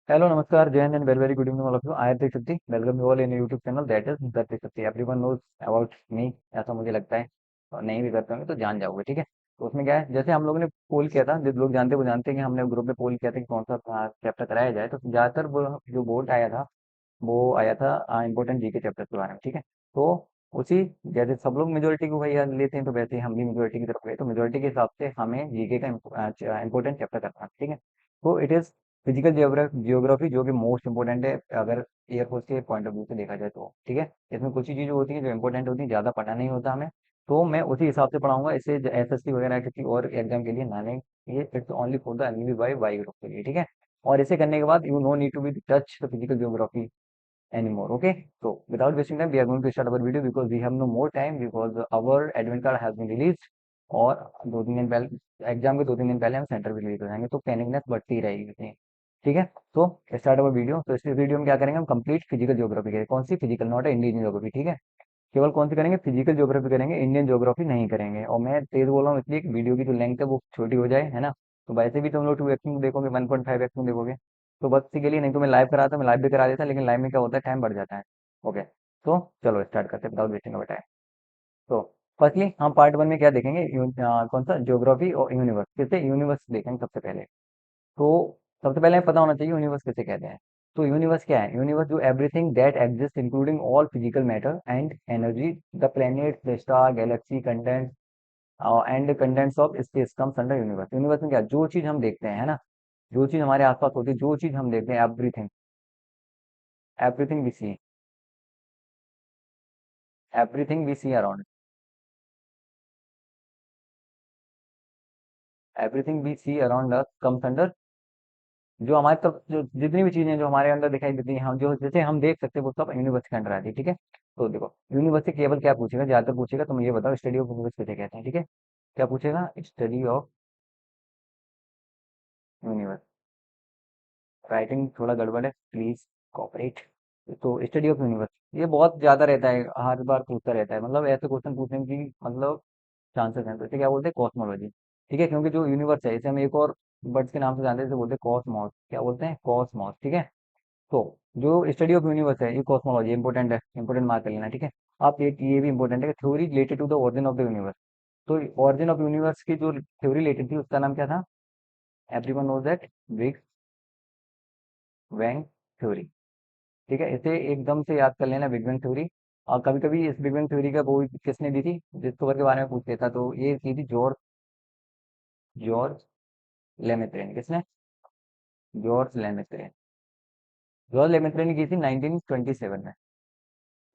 Hello, Namaskar, Jai Hind and very good evening all of you. I am Trishakti. Welcome you all in your YouTube channel that is The Trishakti. Everyone knows about me, ऐसा मुझे लगता है। और नहीं भी करते होंगे तो जान जाओगे, ठीक है। तो उसमें क्या है, जैसे हम लोगों ने पोल किया था, जो लोग जानते हैं वो जानते हैं कि हमने ग्रुप में पोल किया था कि कौन सा चैप्टर कराया जाए, तो ज़्यादातर वो जो वोट आया था वो आया था इंपॉर्टेंट जीके चैप्टर के बारे में, ठीक है। तो उसी जैसे सब लोग मेजोरिटी को भैया लेते हैं, तो वैसे ही हम भी मेजोरिटी की तरफ गए, तो मेजोरिटी के हिसाब से हमें जीके का इंपॉर्टेंट चैप्टर करना है, ठीक है। तो इट इज फिजिकल जियोग्राफी, जो कि मोस्ट इंपॉर्टेंट है अगर एयरफोर्स के पॉइंट ऑफ व्यू से देखा जाए तो, ठीक है। इसमें कुछ ही चीजें होती हैं जो इंपॉर्टेंट होती हैं, ज्यादा पढ़ना नहीं होता हमें। तो मैं उसी हिसाब से पढ़ाऊंगा, इससे एसएससी वगैरह किसी और एग्जाम के लिए ना लें। ये it's only for the NV by Y group के लिए, ठीक है। और इसे करने के बाद you no need to be touch the physical geography anymore. Okay, so without wasting time, we are going to start our video because we have no more time because our admin card has been released। और 2 3 दिन पहले exam के 2 3 दिन पहले हम centre भी release हो जाएंगे, तो पैनिकनेस बढ़ती रहेगी इतनी, ठीक है। तो स्टार्ट अवर वीडियो। तो इस वीडियो में क्या करेंगे, हम कंप्लीट फिजिकल ज्योग्राफी करेंगे। कौन सी? फिजिकल, नॉट इंडियन ज्योग्राफी, ठीक है। केवल कौन सी करेंगे? फिजिकल ज्योग्राफी करेंगे, इंडियन ज्योग्राफी नहीं करेंगे। और मैं तेज बोल रहा हूँ इसलिए कि वीडियो की जो लेंथ है वो छोटी हो जाए, है ना। तो वैसे भी तुम लोग 2x में देखोगे, 1.5x में देखोगे, तो बस इसी के लिए। नहीं तो मैं लाइव कराता, मैं लाइव भी करा देता, लेकिन लाइव में क्या होता है, टाइम बढ़ जाता है। ओके, तो चलो स्टार्ट करते हैं विदाउट वेस्टिंग अवर टाइम। तो फर्स्टली हम पार्ट वन में क्या देखेंगे, कौन सा? ज्योग्राफी और यूनिवर्स। किसे? यूनिवर्स देखेंगे सबसे पहले। तो सबसे पहले हमें पता होना चाहिए यूनिवर्स किसे कहते हैं। तो यूनिवर्स क्या है? यूनिवर्स जो everything that exist including all physical matter and energy, the planet, the star, Galaxy, content and contents of space comes under universe. Universe में क्या? जो चीज हम देखते हैं, है ना, जो चीज हमारे आसपास होती है, जो चीज हम देखते हैं, everything, everything we see, everything we see around, everything we see around us comes under, जो हमारे तक जो जितनी भी चीजें जो हमारे अंदर दिखाई देती हैं, हम जो जैसे हम देख सकते हैं, वो सब यूनिवर्स के अंडर आती है, ठीक है। तो देखो, यूनिवर्स से केवल क्या पूछेगा, ज्यादातर पूछेगा, तुम ये बताओ स्टडी ऑफ यूनिवर्स किसे कहते हैं, ठीक है। क्या पूछेगा? Study of universe. राइटिंग थोड़ा गड़बड़ है, प्लीज कॉपरेट। तो स्टडी ऑफ यूनिवर्स ये बहुत ज्यादा रहता है, हर बार पूछता रहता है, मतलब ऐसे क्वेश्चन पूछने की मतलब चांसेस हैं। तो इसे क्या बोलते हैं? कॉस्मोलॉजी, ठीक है। क्योंकि जो यूनिवर्स है इसे हम एक और वर्ड्स के नाम से जानते हैं, इसे बोलते हैं कॉस्मॉस। क्या बोलते हैं? कॉस्मॉस, ठीक है। तो जो स्टडी ऑफ यूनिवर्स है, ये कॉस्मोलॉजी इंपॉर्टेंट है, इंपॉर्टेंट मार्क कर लेना, ठीक है। आप एक ये भी इंपॉर्टेंट है कि theory related to the origin of the universe. तो ओरिजिन ऑफ यूनिवर्स की जो थ्योरी रिलेटेड थी उसका नाम क्या था? Everyone knows that, big bang theory, ठीक है। इसे एकदम से याद कर लेना, बिग बैंग थ्योरी। और कभी कभी इस बिग बैंग थ्योरी का वो किसने दी थी, डिस्कवर के बारे में पूछ लेता, तो ये की थी जॉर्ज, जॉर्ज लेमेत्रे ने। किसने? George Lemaître. जॉर्ज लेमेत्रे ने की थी 1927 में,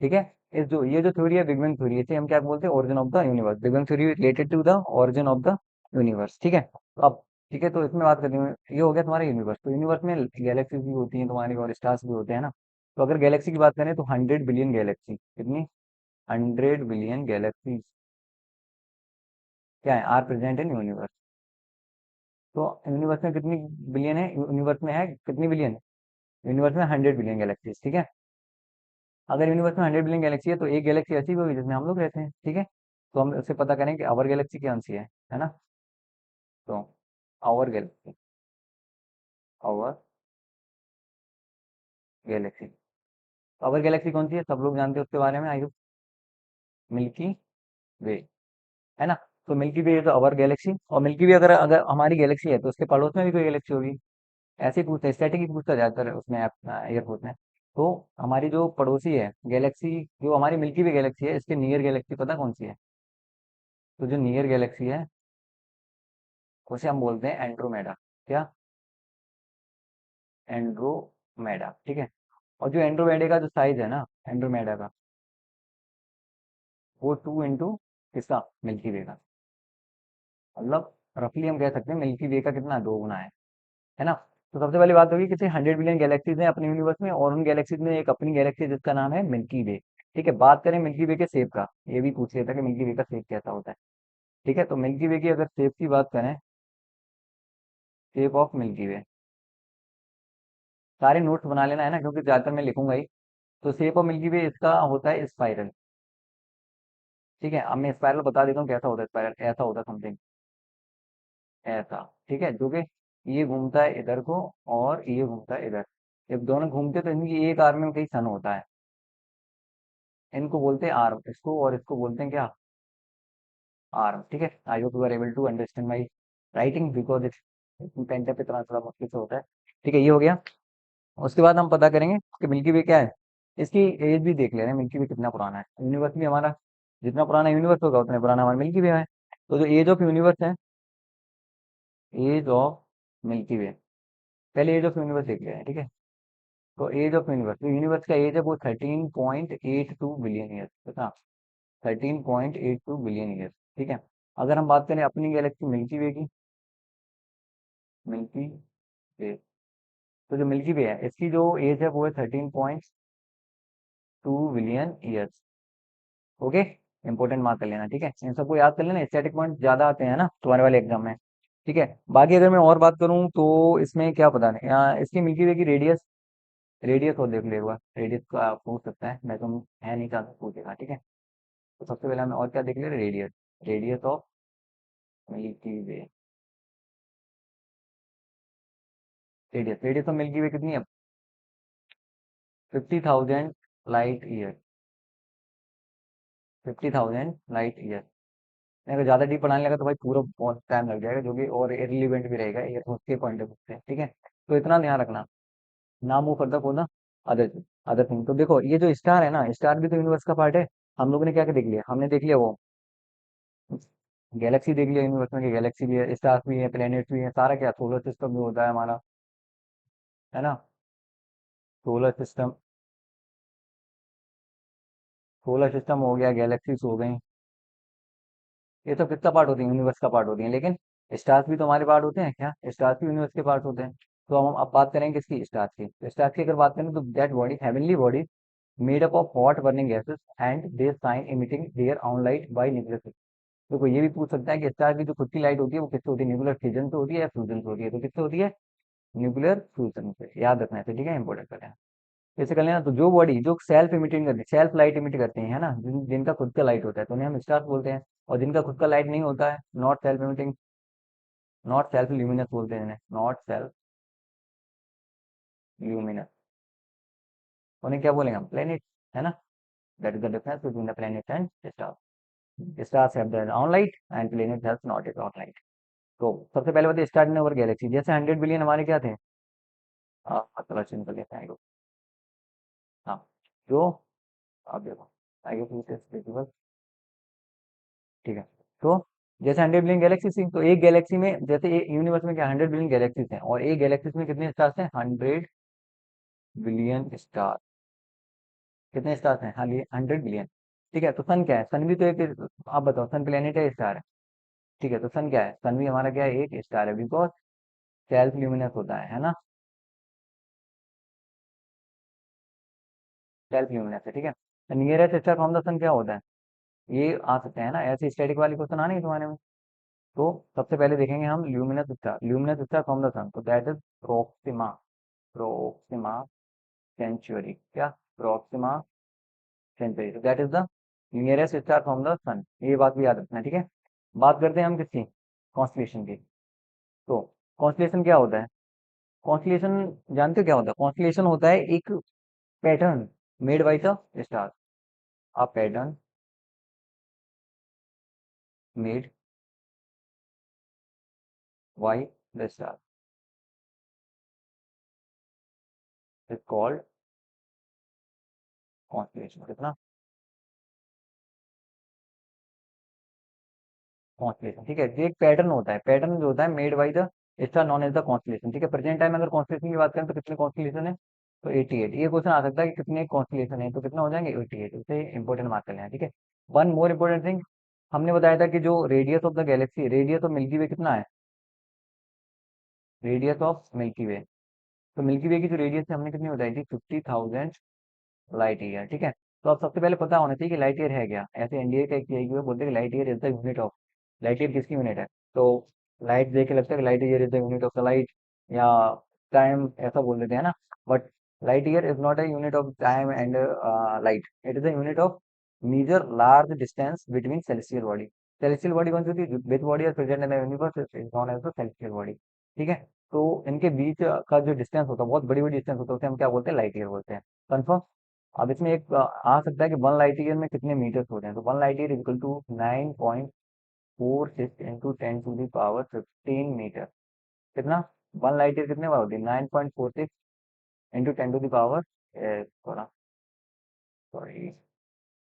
ठीक है। इस जो ये जो थ्योरी है बिग बैंग थ्योरी, इसे हम क्या बोलते हैं? Origin of the universe. Big bang theory related to the origin of the universe, ठीक है। तो अब ठीक है, तो इसमें बात करनी है, ये हो गया तुम्हारा यूनिवर्स। तो यूनिवर्स में गैलेक्सीज भी होती हैं तुम्हारी और स्टार्स भी होते हैं ना। तो अगर गैलेक्सी की बात करें तो 100 बिलियन गैलेक्सी, कितनी? 100 बिलियन गैलेक्सीज क्या है? Are present in universe. तो यूनिवर्स में कितनी बिलियन है? यूनिवर्स में है कितनी बिलियन? यूनिवर्स में 100 बिलियन गैलेक्सीज, ठीक है। अगर यूनिवर्स में 100 बिलियन गैलेक्सी है तो एक गैलेक्सी ऐसी भी होगी जिसमें हम लोग रहते हैं, ठीक है। तो हम उससे पता करें कि आवर गैलेक्सी कौन सी है ना। तो our galaxy, our galaxy, our galaxy कौन सी है? सब लोग जानते हैं उसके बारे में, आई होप। मिल्की वे, है ना। तो milky way is our galaxy. और मिल्की वे अगर अगर हमारी गैलेक्सी है तो उसके पड़ोस में भी कोई गैलेक्सी होगी। ऐसे ही पूछते हैं, स्टैटिक ही पूछता जाता है उसमें, एयरपोर्ट में। तो हमारी जो पड़ोसी है गैलेक्सी, जो हमारी मिल्की वे गैलेक्सी है, इसके नियर गैलेक्सी पता कौन सी है? तो जो नियर गैलेक्सी है उसे हम बोलते हैं एंड्रोमेडा। क्या? एंड्रोमेडा, ठीक है। और जो एंड्रोमेडा का जो साइज है ना, एंड्रोमेडा का, वो 2 इंटू किसका? मिल्की वे का। मतलब रफली हम कह सकते हैं मिल्की वे का कितना? 2 गुना है ना। तो सबसे पहली बात होगी कितने 100 बिलियन गैलेक्सीज हैं अपने यूनिवर्स में, और उन गैलेक्सीज में एक अपनी गैलेक्सी है जिसका नाम है मिल्की वे, ठीक है। बात करें मिल्की वे के शेप का, ये भी पूछ लेता कि मिल्की वे का शेप कैसा होता है, ठीक है। तो मिल्की वे की अगर शेप की बात करें, शेप ऑफ मिल्की वे, सारे नोट्स बना लेना है ना, क्योंकि ज्यादातर मैं लिखूंगा ही। तो शेप ऑफ मिल्की वे इसका होता है स्पाइरल, ठीक है। अब मैं स्पाइरल बता देता हूँ कैसा होता है स्पाइरल। ऐसा होता है समथिंग, ऐसा, ठीक है, जो कि ये घूमता है इधर को और ये घूमता है इधर, जब दोनों घूमते तो इनकी एक आर्म में कई सन होता है। इनको बोलते हैं आर्म, इसको और इसको बोलते हैं क्या, आर्म। ठीक है, I hope you are able to understand my writing, because it's pen tab इतना थोड़ा मुश्किल से होता है। ठीक है, ये हो गया। उसके बाद हम पता करेंगे कि मिल्की वे क्या है। इसकी एज भी देख ले रहे हैं, मिल्की वे कितना पुराना है। यूनिवर्स भी हमारा जितना पुराना यूनिवर्स होगा उतना पुराना हमारा मिल्की वे है। तो जो एज ऑफ यूनिवर्स है, एज ऑफ मिल्की वे, पहले एज ऑफ यूनिवर्स देख ले रहे हैं। ठीक है, तो एज ऑफ यूनिवर्स, तो यूनिवर्स का एज है वो 13.82 बिलियन ईयर्स, कितना, 13.82 बिलियन ईयर्स। ठीक है, अगर हम बात करें अपनी गैलेक्सी मिल्की वे की, मिल्की वे, तो जो मिल्की वे है इसकी जो एज है वो है 13.2 billion years. Okay, important mark कर लेना। ठीक है, इन सबको याद कर लेना, स्टैटिक पॉइंट ज्यादा आते हैं ना तुम्हारे वाले एग्जाम में। ठीक है, बाकी अगर मैं और बात करूं तो इसमें क्या पता नहीं, इसकी मिल्की वे की रेडियस, रेडियस और देख ले एक बार, रेडियस का आप पूछ सकता है, मैं तुम है नहीं कहा पूछेगा। ठीक है, तो सबसे पहले हमें और क्या देख ले, radius, radius of Milky Way, radius, radius of Milky Way कितनी है, 50,000 लाइट ईयर, 50,000 लाइट ईयर। अगर ज्यादा डीप पढ़ाने लगा तो भाई पूरा बहुत टाइम लग जाएगा, जो कि और इररिलेवेंट भी रहेगा ये उसके पॉइंट ऑफ व्यू से। ठीक है, तो इतना ध्यान रखना, ना move further for the other other thing. तो देखो ये जो स्टार है ना, स्टार भी तो यूनिवर्स का पार्ट है। हम लोगों ने क्या क्या देख लिया, हमने देख लिया वो गैलेक्सी देख लिया, यूनिवर्स में गैलेक्सी भी है, स्टार्स भी है, प्लेनेट्स भी है, सारा क्या सोलर सिस्टम भी होता है हमारा, है ना। सोलर सिस्टम, सोलर सिस्टम हो गया, गैलेक्सीज हो गई, ये तो किसका पार्ट होती है, यूनिवर्स का पार्ट होती है। लेकिन स्टार्स भी तो हमारे पार्ट होते हैं क्या, स्टार्स भी यूनिवर्स के पार्ट होते हैं। तो हम अब बात करेंगे किसकी, स्टार्स की। तो स्टार्स की अगर बात करें तो that body, heavenly body made up of hot burning gases and they shine emitting their own light by nuclear. देखो ये भी पूछ सकता है कि स्टार की जो खुद की लाइट होती है वो किससे होती है, न्यूक्लियर फिजन से होती है या फ्यूजन से होती है, तो किससे होती है, न्यूक्लियर फ्यूजन से। याद रखना है, ठीक है, इंपॉर्टेंट कर लेना। जैसे कर लेना, तो जो बॉडी जो सेल्फ इमिटिंग करती है, सेल्फ लाइट इमिट करती है ना, जिनका खुद का लाइट होता है तो उन्हें हम स्टार्स बोलते हैं। और जिनका खुद का लाइट नहीं होता है, not self emitting, not self luminous बोलते हैं इन्हें, नॉट सेल्फ ल्यूमिनस, उन्हें क्या बोलेंगे हम, प्लेनेट, है ना। That is the difference between the planet and star. Stars have their own light and planet has not it own light. तो सबसे पहले बताइए स्टार ने ओवर गैलेक्सी, जैसे 100 बिलियन हमारे क्या थे, चलो चिन्ह कर लेते हैं आगे। हाँ, जो, अब देखो आगे विजिबल। ठीक है, तो जैसे 100 बिलियन गैलेक्सी थी, तो एक गैलेक्सी में, जैसे एक यूनिवर्स में क्या 100 बिलियन गैलेक्सीज हैं, और एक गैलेक्सी में कितने स्टार्स हैं, 100 बिलियन स्टार। कितने स्टार्स हैं, हाँ, ये 100 बिलियन। ठीक है, तो सन क्या है, सन भी तो एक, आप बताओ, सन प्लेनेट है, स्टार है। ठीक है, तो सन क्या है, सन भी हमारा क्या है, एक स्टार है, बिकॉज सेल्फ ल्यूमिनस होता है ना, सेल्फ ल्यूमिनस है। ठीक है, नियरेस्ट स्टार फ्रॉम द सन क्या होता है, ये आ सकते हैं ना, ऐसे स्टैटिक वाली क्वेश्चन आने तुम्हारे में। तो सबसे पहले देखेंगे हम luminous star, luminous star from the sun, तो that is Proxima, Proxima Centauri, क्या, प्रोक्सिमा सेंचुरी, तो that is the nearest star from the sun, ये बात भी याद रखना है। ठीक है, बात करते हैं हम किसकी, कॉन्स्टलेशन की। तो कॉन्स्टलेशन क्या होता है, कॉन्स्टलेशन जानते हो क्या होता है, कॉन्स्टलेशन होता है एक pattern made by the star, a pattern made by the star is called constellation. कितना, कॉन्स्टलेशन। ठीक है, ये एक पैटर्न होता है, पैटर्न जो होता है made by the star known as the constellation. ठीक है, प्रेजेंट टाइम में अगर कॉन्स्टलेशन की बात करें तो कितने कॉन्स्टलेशन है, तो 88। ये क्वेश्चन आ सकता है कि कितने कॉन्स्टलेशन है, तो कितना हो जाएंगे 88, उसे इंपॉर्टेंट मार्क कर लेना। ठीक है, वन मोर इंपॉर्टेंट थिंग, हमने बताया था कि जो radius of the galaxy, radius of Milky Way कितना है, रेडियस ऑफ मिल्की वे, तो मिल्की वे की जो रेडियस है हमने कितनी बताई थी, 50,000 लाइट ईयर। ठीक है, तो अब सबसे पहले पता होना चाहिए कि लाइट ईयर है क्या, ऐसे एनडीए का एक बोलते हैं कि light year is the unit of, light year किसकी यूनिट है, तो लाइट देख के लगता है कि light year is the unit of the light, या टाइम ऐसा बोल देते हैं ना, but light year is not a unit of time and light, it is the unit of measure large distance between celestial body. Celestial body कौन सी होती है, which body are present in the universe is known as the celestial body. ठीक है, तो इनके बीच का जो डिस्टेंस होता है, बहुत बड़ी बड़ी डिस्टेंस होता है, उसे हम क्या बोलते हैं, लाइट ईयर बोलते हैं। कंफर्म। अब इसमें एक आ सकता है कि 1 लाइट ईयर में कितने मीटर्स होते हैं, तो 1 light year equal to 9.46 × 10⁻15 meter. कितना? 1 लाइट ईयर कितने बार होती है? 9.46 × 10⁻, थोड़ा, सॉरी,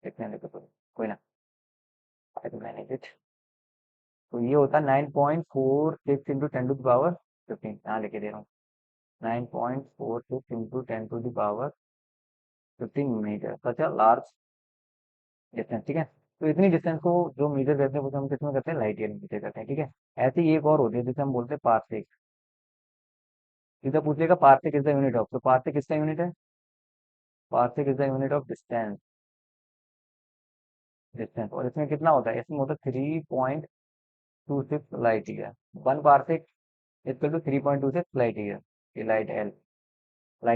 कितने लिखो तो कोई ना, आई टू मैनेज इट। तो ये होता है 9.46 × 10⁻15, यहाँ लिखे दे रहा हूँ, 9.46 × 10⁻15 meter, such a large distance, ठीक है। तो इतनी डिस्टेंस को जो मीटर करते हैं, वो हम किसमें करते हैं, लाइट ईयर में मीटर करते हैं, ठीक है। ऐसी एक और होती है जिसे हम बोलते हैं पार्सेक। सीधा पूछेगा parsec is the unit of, तो पार्सेक किसका यूनिट है? Parsec is the unit of distance. Distance, और इसमें कितना होता है? इसमें होता है 3.26 light year. 1 parsec equal to 3.26 light year, ये लाइट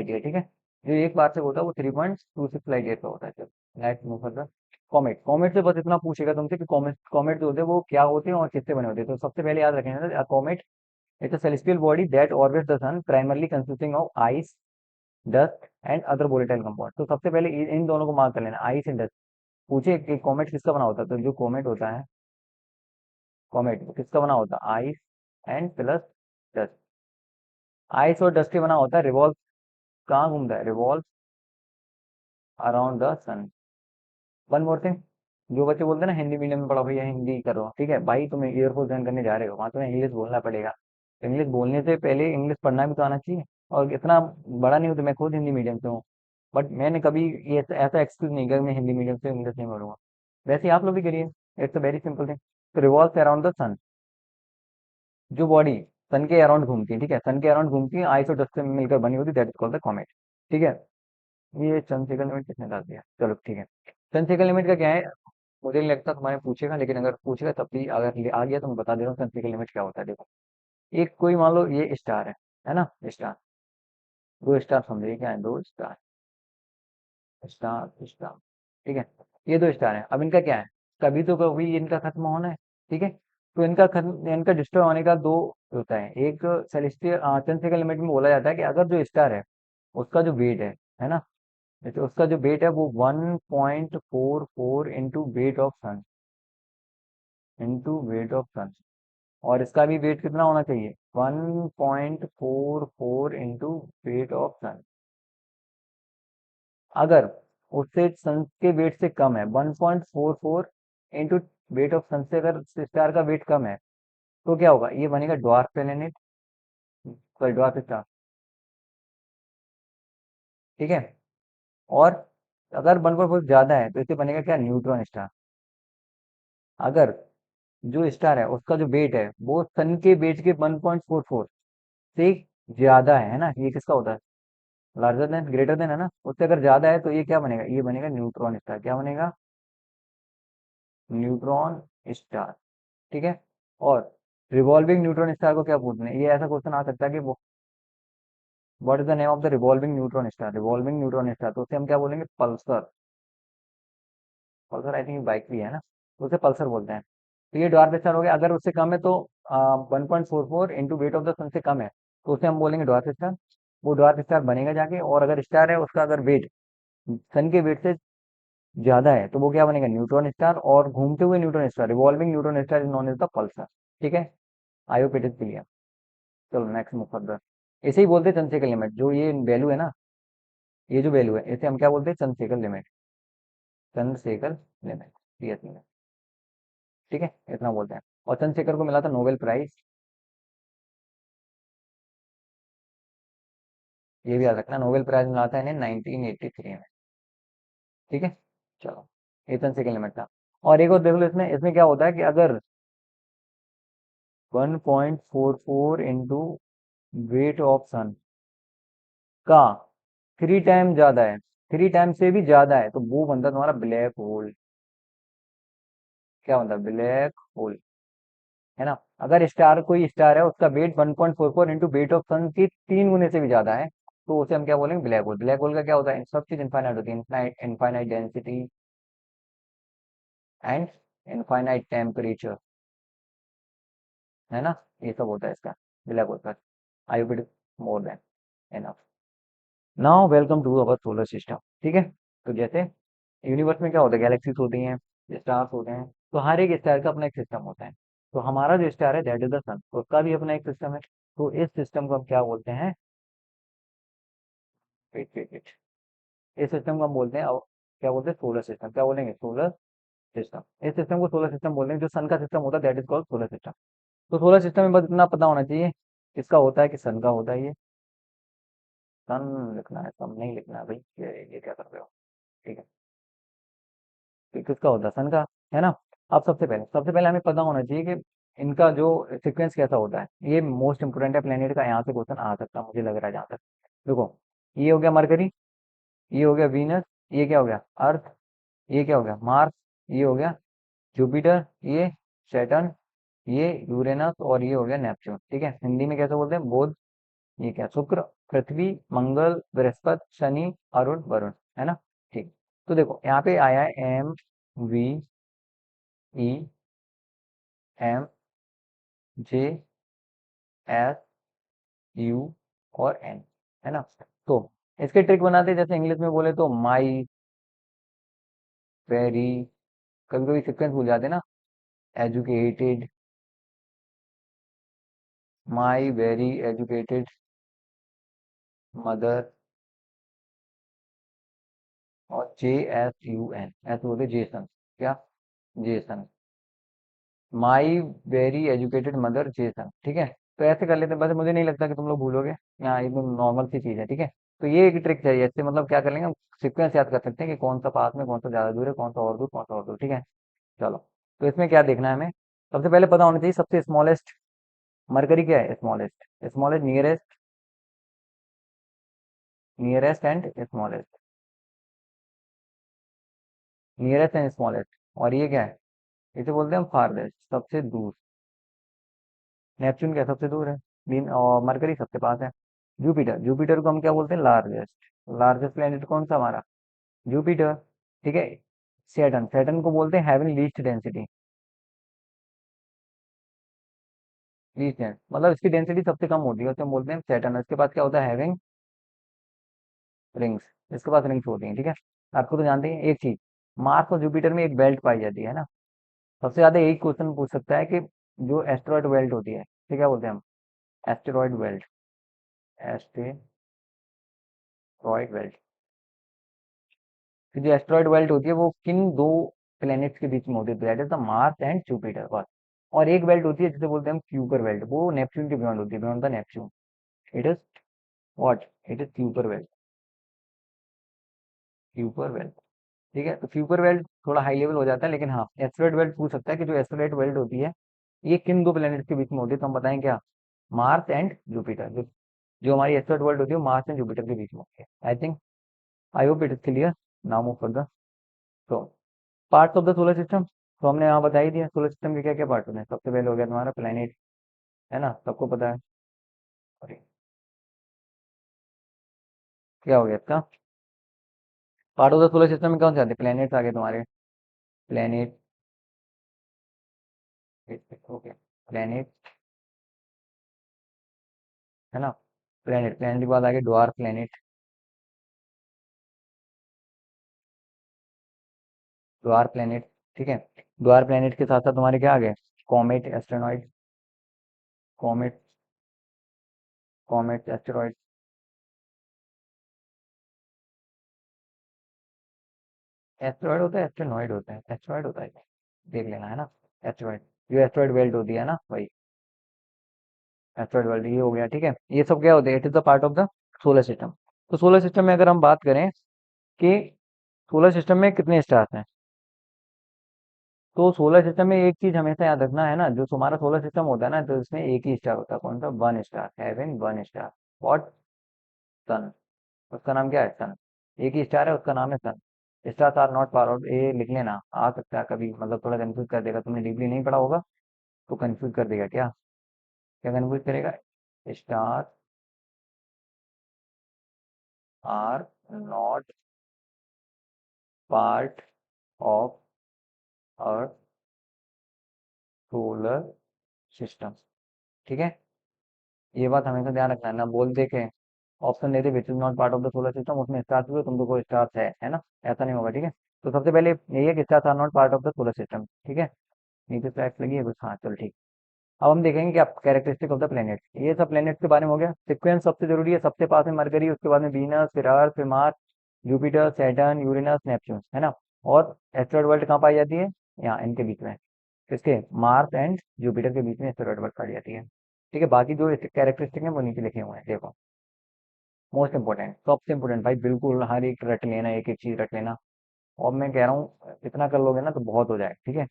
ईयर, ठीक है। जो एक पार्सेक होता है वो 3.26 लाइट ईयर का होता है। चलो next move further. Comet, comet से बस इतना पूछेगा तुमसे कि कॉमेट कॉमेट जो होते हैं वो क्या होते हैं और किससे बने होते हैं। तो सबसे पहले याद रखेंगे, comet it's a celestial body that orbits the sun, primarily consisting of ice, dust and other volatile compound. तो सबसे पहले इन दोनों को मार्क कर लेना, आइस एंड डस्ट। पूछे कि कॉमेट किसका बना होता है, तो जो कॉमेट होता है, कॉमेट किसका बना होता है? Ice and plus dust. Ice और डस्ट से बना होता है, रिवॉल्व, कहाँ घूमता है? Revolve around the sun. One more thing, जो बच्चे बोलते हैं ना हिंदी मीडियम में पढ़ा, भैया हिंदी करो, ठीक है भाई, तुम्हें एयरफोर्स ज्वाइन करने जा रहे हो, वहां तुम्हें इंग्लिश बोलना पड़ेगा। तो इंग्लिश बोलने से पहले इंग्लिश पढ़ना भी तो आना चाहिए। और इतना बड़ा नहीं हूँ, तो मैं खुद हिंदी मीडियम से हूँ, बट मैंने कभी ये ऐसा एक्सक्यूज नहीं किया कि मैं हिंदी मीडियम से इंग्लिश नहीं पढ़ूंगा। वैसे ही आप लोग भी करिए, it's a very simple thing. तो रिवॉल्व अराउंड द सन, जो बॉडी सन के अराउंड घूमती है, ठीक है, सन के अराउंड घूमती है, आइस और डस्ट से मिलकर बनी होती है, that is called the comet, ठीक है। ये चंद्रशेखर लिमिट किसने डाल दिया, चलो ठीक है। चंद्रशेखर लिमिट का क्या है, मुझे नहीं लगता तुम्हारे पूछेगा, लेकिन अगर पूछेगा तब भी अगर आ गया तो मैं बता दे रहा हूँ चंद्रशेखर लिमिट क्या होता है। देखो, एक कोई मान लो ये स्टार है ना, स्टार, दो स्टार समझिए क्या है, दो स्टार, स्टार स्टार, ठीक है। ये दो स्टार है, अब इनका क्या है, कभी तो कभी इनका खत्म होना है, ठीक है। तो इनका खत्म, इनका डिस्ट्रॉय होने का दो होता है, एक सेलेस्टियल चंद्रशेखर लिमिट में बोला जाता है कि अगर जो स्टार है उसका जो वेट है ना, जैसे उसका जो वेट है वो 1.44 into weight of sun, into weight of sun, और इसका भी वेट कितना होना चाहिए, 1.44 इंटू वेट ऑफ सन। अगर उससे सन के वेट से कम है, 1.44 इंटू वेट ऑफ सन से अगर स्टार का वेट कम है, तो क्या होगा, ये बनेगा dwarf planet, sorry dwarf star, ठीक है। और अगर 1.4 ज्यादा है तो इसे बनेगा क्या, न्यूट्रॉन स्टार। अगर जो स्टार है उसका जो वेट है वो सन के वेट के 1.44 से ज्यादा है ना, ये किसका होता है, लार्जर देन, ग्रेटर देन, है ना, उससे अगर ज्यादा है तो ये क्या बनेगा, ये बनेगा न्यूट्रॉन स्टार। क्या बनेगा, न्यूट्रॉन स्टार, ठीक है। और रिवॉल्विंग न्यूट्रॉन स्टार को क्या बोलते हैं, ये ऐसा क्वेश्चन आ सकता है कि वो what is the name of the revolving neutron star, revolving neutron star, तो उसे हम क्या बोलेंगे, Pulsar. Pulsar I think bike भी है ना, तो उसे पल्सर बोलते हैं। तो ये ड्वार्फ स्टार हो गया, अगर उससे कम है तो 1.44 इंटू वेट ऑफ द सन से कम है तो उसे हम बोलेंगे ड्वार्फ स्टार। वो ड्वार्फ स्टार बनेगा जाके, और अगर स्टार है उसका अगर वेट सन के वेट से ज्यादा है तो वो क्या बनेगा, न्यूट्रॉन स्टार, और घूमते हुए neutron star, revolving neutron star is known as the pulsar, ठीक है। I hope it is clear. चलो नेक्स्ट मूव फर्दर। इसे ही बोलते हैं चंद्रशेखर लिमिट, जो ये वैल्यू है ना, ये जो वैल्यू है इसे हम क्या बोलते हैं, चंद्रशेखर लिमिट, चंद्रशेखर लिमिट, ठीक है, इतना बोलते हैं। और चंद्रशेखर को मिला था नोबेल प्राइज, ये भी याद रखना, नोबेल प्राइज मिला था इन्हें 1983 में, ठीक है। चलो, ये चंद्रशेखर लिमिट था। और एक और देख लो, इसमें इसमें क्या होता है कि अगर 1.44 इंटू वेट ऑफ सन का 3 टाइम ज्यादा है, 3 टाइम से भी ज्यादा है, तो वो बनता है तुम्हारा ब्लैक होल। क्या बनता है, ब्लैक होल, है ना। अगर स्टार, कोई स्टार है उसका वेट 1.44 इंटू वेट ऑफ सन की 3 गुने से भी ज्यादा है, तो उसे हम क्या बोलेंगे, ब्लैक होल। ब्लैक होल का क्या होता है, सब चीज इनफाइनाइट होती है, infinite infinite density and infinite temperature, है ना, ये सब होता है इसका, ब्लैक होल का। I hope it is more than enough. Now welcome to our solar system. ठीक है, तो जैसे यूनिवर्स में क्या होता है, गैलेक्सीज होती हैं, स्टार्स होते हैं, तो हर एक स्टार का अपना एक सिस्टम होता है। तो हमारा जो स्टार है दैट इज द सन, उसका भी अपना एक सिस्टम है। तो इस सिस्टम को हम क्या बोलते हैं, वेट वेट वेट, इस सिस्टम को हम बोलते हैं क्या बोलते हैं, सोलर सिस्टम। क्या बोलेंगे, सोलर सिस्टम। इस सिस्टम को सोलर सिस्टम बोलते हैं। जो सन का सिस्टम होता है that is called solar system. तो सोलर सिस्टम में बस इतना पता होना चाहिए, किसका होता है कि सन का होता है। ये सन लिखना है, सन नहीं लिखना है भाई, ये क्या कर रहे हो। ठीक है, तो किसका होता है, सन का, है ना। अब सबसे पहले हमें पता होना चाहिए कि इनका जो सीक्वेंस कैसा होता है। ये मोस्ट इंपोर्टेंट है प्लेनेट का, यहाँ से क्वेश्चन आ सकता है मुझे लग रहा है जहाँ तक। देखो, ये हो गया मरकरी, ये हो गया वीनस, ये क्या हो गया अर्थ, ये क्या हो गया मार्स, ये हो गया जुपिटर, ये सैटर्न, ये यूरेनस, और ये हो गया नेपच्यून। ठीक है, हिंदी में कैसे बोलते हैं, बुध, ये क्या शुक्र, पृथ्वी, मंगल, बृहस्पति, शनि, अरुण, वरुण, है ना। ठीक, तो देखो यहाँ पे आया है M V E M J S U और एन, है ना। तो इसके ट्रिक बनाते हैं, जैसे इंग्लिश में बोले तो माई वेरी, कभी कभी सीक्वेंस भूल जाते हैं ना, educated, my very educated mother, और जे एस यू एन, ऐसे बोलते जेसन। क्या, जेसन, माई वेरी एजुकेटेड मदर जेसन। ठीक है, तो ऐसे कर लेते हैं, बस मुझे नहीं लगता कि तुम लोग भूलोगे, यहाँ एकदम नॉर्मल सी चीज है। ठीक है, तो ये एक ट्रिक चाहिए, इससे मतलब क्या कर लेंगे हम, सीक्वेंस याद कर सकते हैं कि कौन सा पास में, कौन सा ज्यादा दूर है, कौन सा और दूर, कौन सा और दूर। ठीक है, चलो, तो इसमें क्या देखना है हमें, सबसे पहले पता होना चाहिए सबसे स्मॉलेस्ट मरकरी क्या है, smallest, smallest, nearest, nearest and smallest, nearest and smallest, और ये क्या है, इसे बोलते हैं हम फारदेस्ट, सबसे दूर। नेपच्यून क्या सबसे दूर है, दिन, और मरकरी सबसे पास है। जुपिटर, जुपिटर को हम क्या बोलते हैं, लार्जेस्ट, लार्जेस्ट प्लेनेट कौन सा हमारा, जुपिटर। ठीक है, सैटर्न, सैटर्न को बोलते हैं having least density, least dense मतलब इसकी डेंसिटी सबसे कम होती है, उसे हम बोलते हैं सैटर्न। इसके पास क्या होता है, हैविंग रिंग्स, इसके पास रिंग्स होती हैं। ठीक है, आपको तो जानते हैं एक चीज, मार्स और जुपिटर में एक बेल्ट पाई जाती है ना। सबसे ज्यादा एक क्वेश्चन पूछ सकता है कि जो एस्टेरॉयड बेल्ट होती है, ठीक है, बोलते हैं हम एस्टेरॉयड बेल्ट, एस्टेरॉयड बेल्ट। तो जो एस्टेरॉयड बेल्ट होती है वो किन दो प्लैनेट्स के बीच में होती है, that is the Mars and Jupiter बस। और एक बेल्ट होती है जिसे बोलते हैं हम क्यूपर बेल्ट, वो नेपच्यून के बियॉन्ड होती है, beyond the Neptune. It is what, it is Kuiper belt, Kuiper belt. ठीक है, तो क्यूपर बेल्ट थोड़ा हाई लेवल हो जाता है, लेकिन हाँ एस्टेरॉयड बेल्ट पूछ सकता है कि जो एस्टेरॉयड बेल्ट होती है ये किन दो प्लैनेट्स के बीच में होती है, तो हम बताएं क्या, मार्स एंड जुपिटर। जो हमारी एस्टेरॉयड बेल्ट होती है वो मार्स एंड जुपिटर के बीच में होती है। I think, I hope it is clear. Now move further. तो parts of the solar system, तो हमने यहाँ बता ही दिया सोलर सिस्टम के क्या क्या पार्ट होते हैं। सबसे पहले हो गया तुम्हारा प्लेनेट, है ना, सबको पता है। और क्या हो गया इसका, part of the solar system में कौन से आते हैं, प्लैनेट्स आ गए तुम्हारे, प्लैनेट, ओके, प्लैनेट, है ना। प्लैनेट, प्लैनेट के बाद आ गए ड्वार्फ प्लैनेट, ड्वार्फ प्लैनेट। ठीक है, ड्वार्फ प्लैनेट के साथ साथ तुम्हारे क्या आ गए, comet, asteroid, comet, comet, asteroid, asteroid होता है, एस्ट्रोनॉइड होता है, एस्टेरॉइड होता है, देख लेना, है ना। एस्टेरॉइड, जो एस्टेरॉइड बेल्ट होती है ना वही एस्टेरॉइड बेल्ट, ये हो गया। ठीक है, ये सब क्या होते हैं, it is the part of the solar system. तो सोलर सिस्टम में अगर हम बात करें कि सोलर सिस्टम में कितने स्टार्स हैं, तो सोलर सिस्टम में एक चीज हमेशा याद रखना है ना, जो हमारा सोलर सिस्टम होता है ना, तो इसमें एक ही स्टार होता है, कौन सा, one star, having one star, what, sun, उसका नाम क्या है, सन। एक ही स्टार है, उसका नाम है sun. Stars are not power of, ये लिख लेना, आ सकता है कभी, मतलब थोड़ा कंफ्यूज कर देगा, तुमने डीपली नहीं पढ़ा होगा तो कंफ्यूज कर देगा। क्या, क्या कंफ्यूज करेगा, star are not part of earth solar system. ठीक है, ये बात हमेशा ध्यान रखना है ना, बोल दे के option they they which is not part of the solar system, उसमें स्टार्स भी हो, तुम तो कोई स्टार्स है ना, ऐसा नहीं होगा, ठीक है। तो सबसे पहले यही है कि stars are not part of the solar system, ठीक है। नीचे फैक्ट लगी है कुछ, हाँ चल ठीक। अब हम देखेंगे कि आप कैरेक्टरिस्टिक ऑफ द प्लेनेट, ये सब प्लेनेट के बारे में हो गया। सिक्वेंस सबसे जरूरी है, सबसे पास में मरकरी, उसके बाद में वीनस, फिर अर्थ, फिर Mars, Jupiter, Saturn, Uranus, Neptune, है ना। और एस्टेरॉयड वर्ल्ड कहाँ पाई जाती है? यहाँ इनके बीच में, किसके, मार्स एंड जुपिटर के बीच में एस्टेरॉयड वर्ल्ड पाई जाती है, ठीक है। बाकी जो कैरेक्टरिस्टिक है वो नीचे लिखे हुए हैं, देखो। मोस्ट इंपोर्टेंट, सबसे इंपोर्टेंट भाई, बिल्कुल हर एक रट लेना, एक एक चीज रट लेना। और मैं कह रहा हूँ इतना कर लोगे ना तो बहुत हो जाए, ठीक है।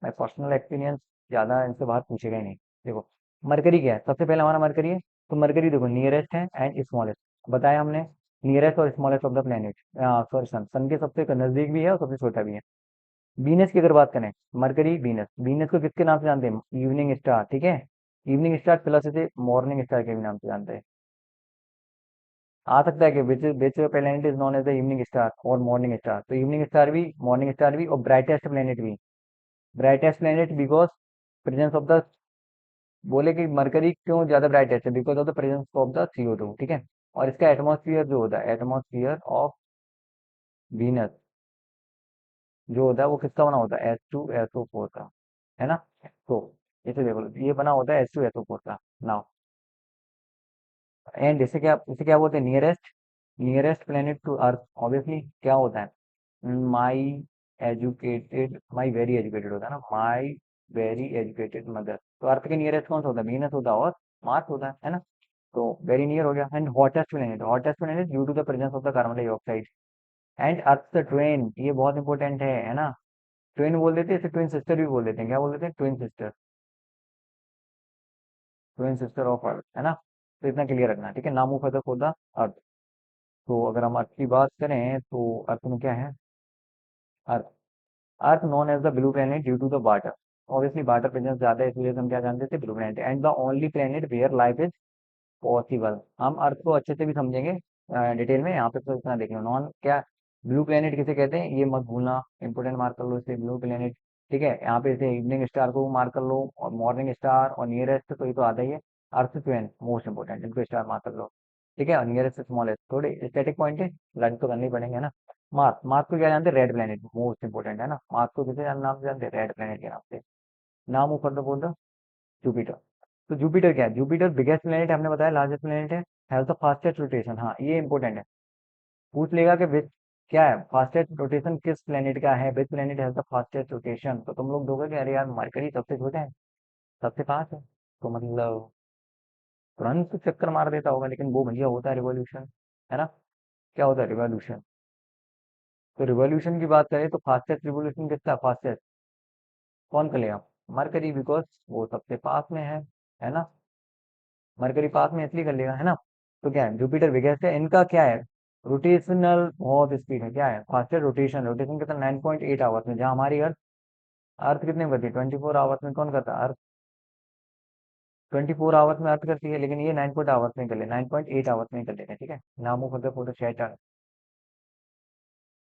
मैं पर्सनल एक्सपीरियंस ज्यादा इनसे बाहर पूछेगा ही नहीं। देखो, मरकरी क्या है, सबसे पहले हमारा मरकरी है। तो मरकरी देखो नियरेस्ट है एंड स्मॉलेस्ट, बताया हमने। नियरेस्ट और smallest of the planet, sorry sun, sun के सबसे नजदीक भी है और सबसे छोटा भी है। वीनस की अगर बात करें, मरकरी वीनस, वीनस को किसके नाम से जानते हैं? इवनिंग स्टार, ठीक है। इवनिंग स्टार प्लस इसे मॉर्निंग स्टार के भी नाम से जानते हैं। आ सकता है कि which planet is known as the evening star और मॉर्निंग स्टार, तो इवनिंग स्टार भी, मॉर्निंग स्टार भी, और ब्राइटेस्ट प्लेनेट भी। Brightest planet because presence of the, बोले कि मरकरी क्यों ज्यादा ब्राइटेस्ट है, because of the presence of the CO2, ठीक है। और इसका एटमॉस्फेयर जो होता है, एटमॉस्फेयर ऑफ वीनस जो होता है वो किसका बना होता है? H2SO4 का, है ना। तो इसे देखो, ये बना होता है H2SO4 का। नाउ एंड इसे क्या बोलते हैं? Nearest, nearest planet to earth, obviously क्या होता है? My educated, my very educated होता है ना, माई वेरी एजुकेटेड मदर। तो अर्थ के नियरेस्ट कौन सा होता है? वीनस होता है और मार्स होता है ना। तो वेरी नियर हो गया। And hottest planet due to the presence of the carbon dioxide. And earth twin, ये बहुत इंपॉर्टेंट है ना। ट्विन बोल देते हैं इसे, ट्विन सिस्टर भी बोल देते हैं, क्या बोल देते हैं? Twin sister, twin sister of earth, है ना। तो इतना क्लियर रखना, ठीक है। नामो फदक होता अर्थ। तो अगर हम अर्थ की बात करें तो अर्थ में क्या है? Earth, earth known as the blue planet due to the water. Obviously water presence ज्यादा है, इसलिए हम क्या जानते थे? Blue planet. And the only planet where life is possible. हम अर्थ को अच्छे से भी समझेंगे डिटेल में, यहाँ पे तो इतना देख लो। नॉन क्या, ब्लू प्लेनेट किसे कहते हैं ये मत भूलना, इंपोर्टेंट मार्क कर लो इसे, ब्लू प्लेनेट, ठीक है। यहाँ पे इसे इवनिंग स्टार को मार्क कर लो, और मॉर्निंग स्टार और नियरेस्ट, तो ये तो आता ही है। अर्थ ट्वेन मोस्ट इंपोर्टेंट, इनको स्टार मार्क कर लो, ठीक है। और नियरेस्ट स्मॉलेस्ट थोड़े स्टैटिक पॉइंट है, लर्न तो करने ही पड़ेंगे ना। मार्स, मार्स को क्या जानते हैं? रेड प्लेनेट, मोस्ट इंपोर्टेंट है ना। मार्स को किसे नाम से जानते हैं? रेड प्लेनेट के नाम से। नाम ऊपर तो बोल दो, जुपिटर। तो जुपिटर क्या है? जुपिटर बिगेस्ट प्लेनेट है, हमने बताया, लार्जेस्ट प्लेनेट है। हैज द फास्टेस्ट रोटेशन, हाँ ये इंपॉर्टेंट है। पूछ लेगा कि विच, क्या है फास्टेस्ट रोटेशन, किस प्लेनेट का है, which planet has the fastest rotation, तो तुम लोग दोगे कि अरे यार मरकरी सबसे छोटा है, सबसे पास है। तो मतलब तुरंत चक्कर मार देता होगा, लेकिन वो भैया होता है रिवॉल्यूशन, है ना। क्या होता है? रिवॉल्यूशन। तो रिवॉल्यूशन की बात करें तो फास्टेस्ट रिवॉल्यूशन किसका फास्टेस्ट, कौन करेगा? मरकरी, बिकॉज वो सबसे पास में है ना। मरकरी पास में इसलिए कर लेगा, है ना। तो क्या है? जुपिटर बिगेस्ट है, इनका क्या है? रोटेशनल बहुत स्पीड है, क्या है? फास्टर रोटेशन, रोटेशन कितना? 9.8 आवर्स में, जहाँ हमारी अर्थ, अर्थ कितने में करती है? 24 आवर्स में। कौन करता है? अर्थ 24 आवर्स में अर्थ करती है, लेकिन ये 9 आवर्स में कर ले, 9.8 आवर्स में कर लेते हैं, ठीक है। नामो फॉर द फोटो सैटर्न।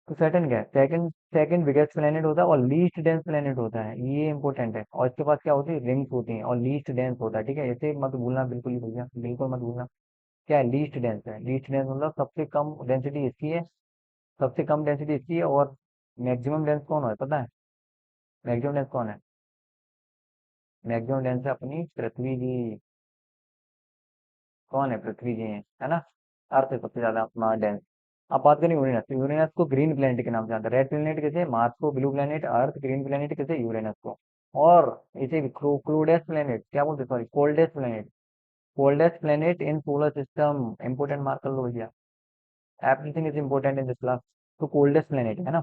तो सैटर्न क्या है? सेकंड, सेकंड बिगेस्ट प्लेनेट होता है और लीस्ट डेंस प्लेनेट होता है, ये इंपॉर्टेंट है। और इसके पास क्या होती है? रिंग्स होती हैं, और लीस्ट डेंस होता है, ठीक है। इसे मत भूलना बिल्कुल ही भैया, बिल्कुल मत भूलना। क्या है? लीस्ट डेंस है। लीस्ट डेंस मतलब सबसे कम डेंसिटी इसकी है, सबसे कम डेंसिटी इसकी है। और मैक्सिमम डेंस कौन है पता है? मैक्सिमम डेंस कौन है? मैक्सिमम डेंस है अपनी पृथ्वी जी। कौन है? पृथ्वी जी है ना। अर्थ है सबसे ज्यादा अपना डेंस। अब बात करें यूरेनस, तो यूरेनस को ग्रीन प्लेनेट के नाम से आता है। रेड प्लेनेट किसे? मार्स को। Blue planet earth. Green planet किसे? यूरेनस को। और इसे क्रूडेस्ट प्लेनेट क्या बोलते, sorry coldest planet, coldest planet in solar system, important mark कर लो भैया, everything is important in this class. तो कोल्डेस्ट प्लेनेट है ना।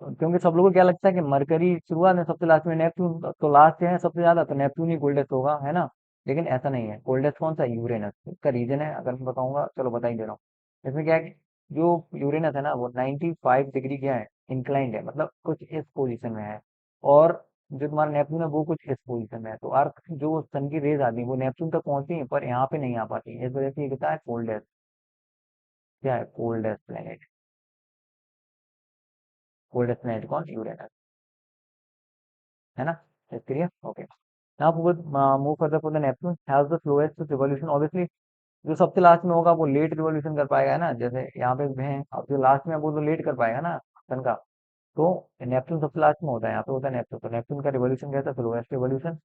क्योंकि सब लोगों को क्या लगता है कि मरकरी शुरुआत में, सबसे लास्ट में नेपच्यून, तो लास्ट है सबसे ज्यादा, तो नेपच्यून ही कोल्डेस्ट होगा, है ना। लेकिन ऐसा नहीं है, कोल्डेस्ट कौन सा? यूरेनस। इसका रीजन है, अगर मैं बताऊंगा, चलो बता ही दे रहा हूँ। इसमें क्या है कि जो यूरेनस है ना वो 95 डिग्री क्या है? इंक्लाइंड है, मतलब कुछ इस पोजीशन में है। और जो तुम्हारा नेपच्यून है वो कुछ इस पोजीशन में है। तो अर्थ जो सन की रेज आती है वो नेपच्यून तक पहुंचती है, पर यहाँ पे नहीं आ पाती, इस वजह से ये कहता है कोल्डेस्ट। क्या है? Coldest planet. कोल्डेस्ट प्लेनेट कौन? यूरेनस, है ना। Clear? Okay. Now move further for the Neptune has the slowest revolution obviously. जो सबसे लास्ट में होगा वो लेट रिवॉल्यूशन कर पाएगा ना, जैसे यहाँ पे है, अब जो लास्ट में है वो तो लेट कर पाएगा ना सन का। तो नेपच्यून सबसे लास्ट में होता है, यहाँ पे होता है नेपच्यून, तो नेपच्यून का रिवॉल्यूशन कैसा, स्लोएस्ट रिवॉल्यूशन।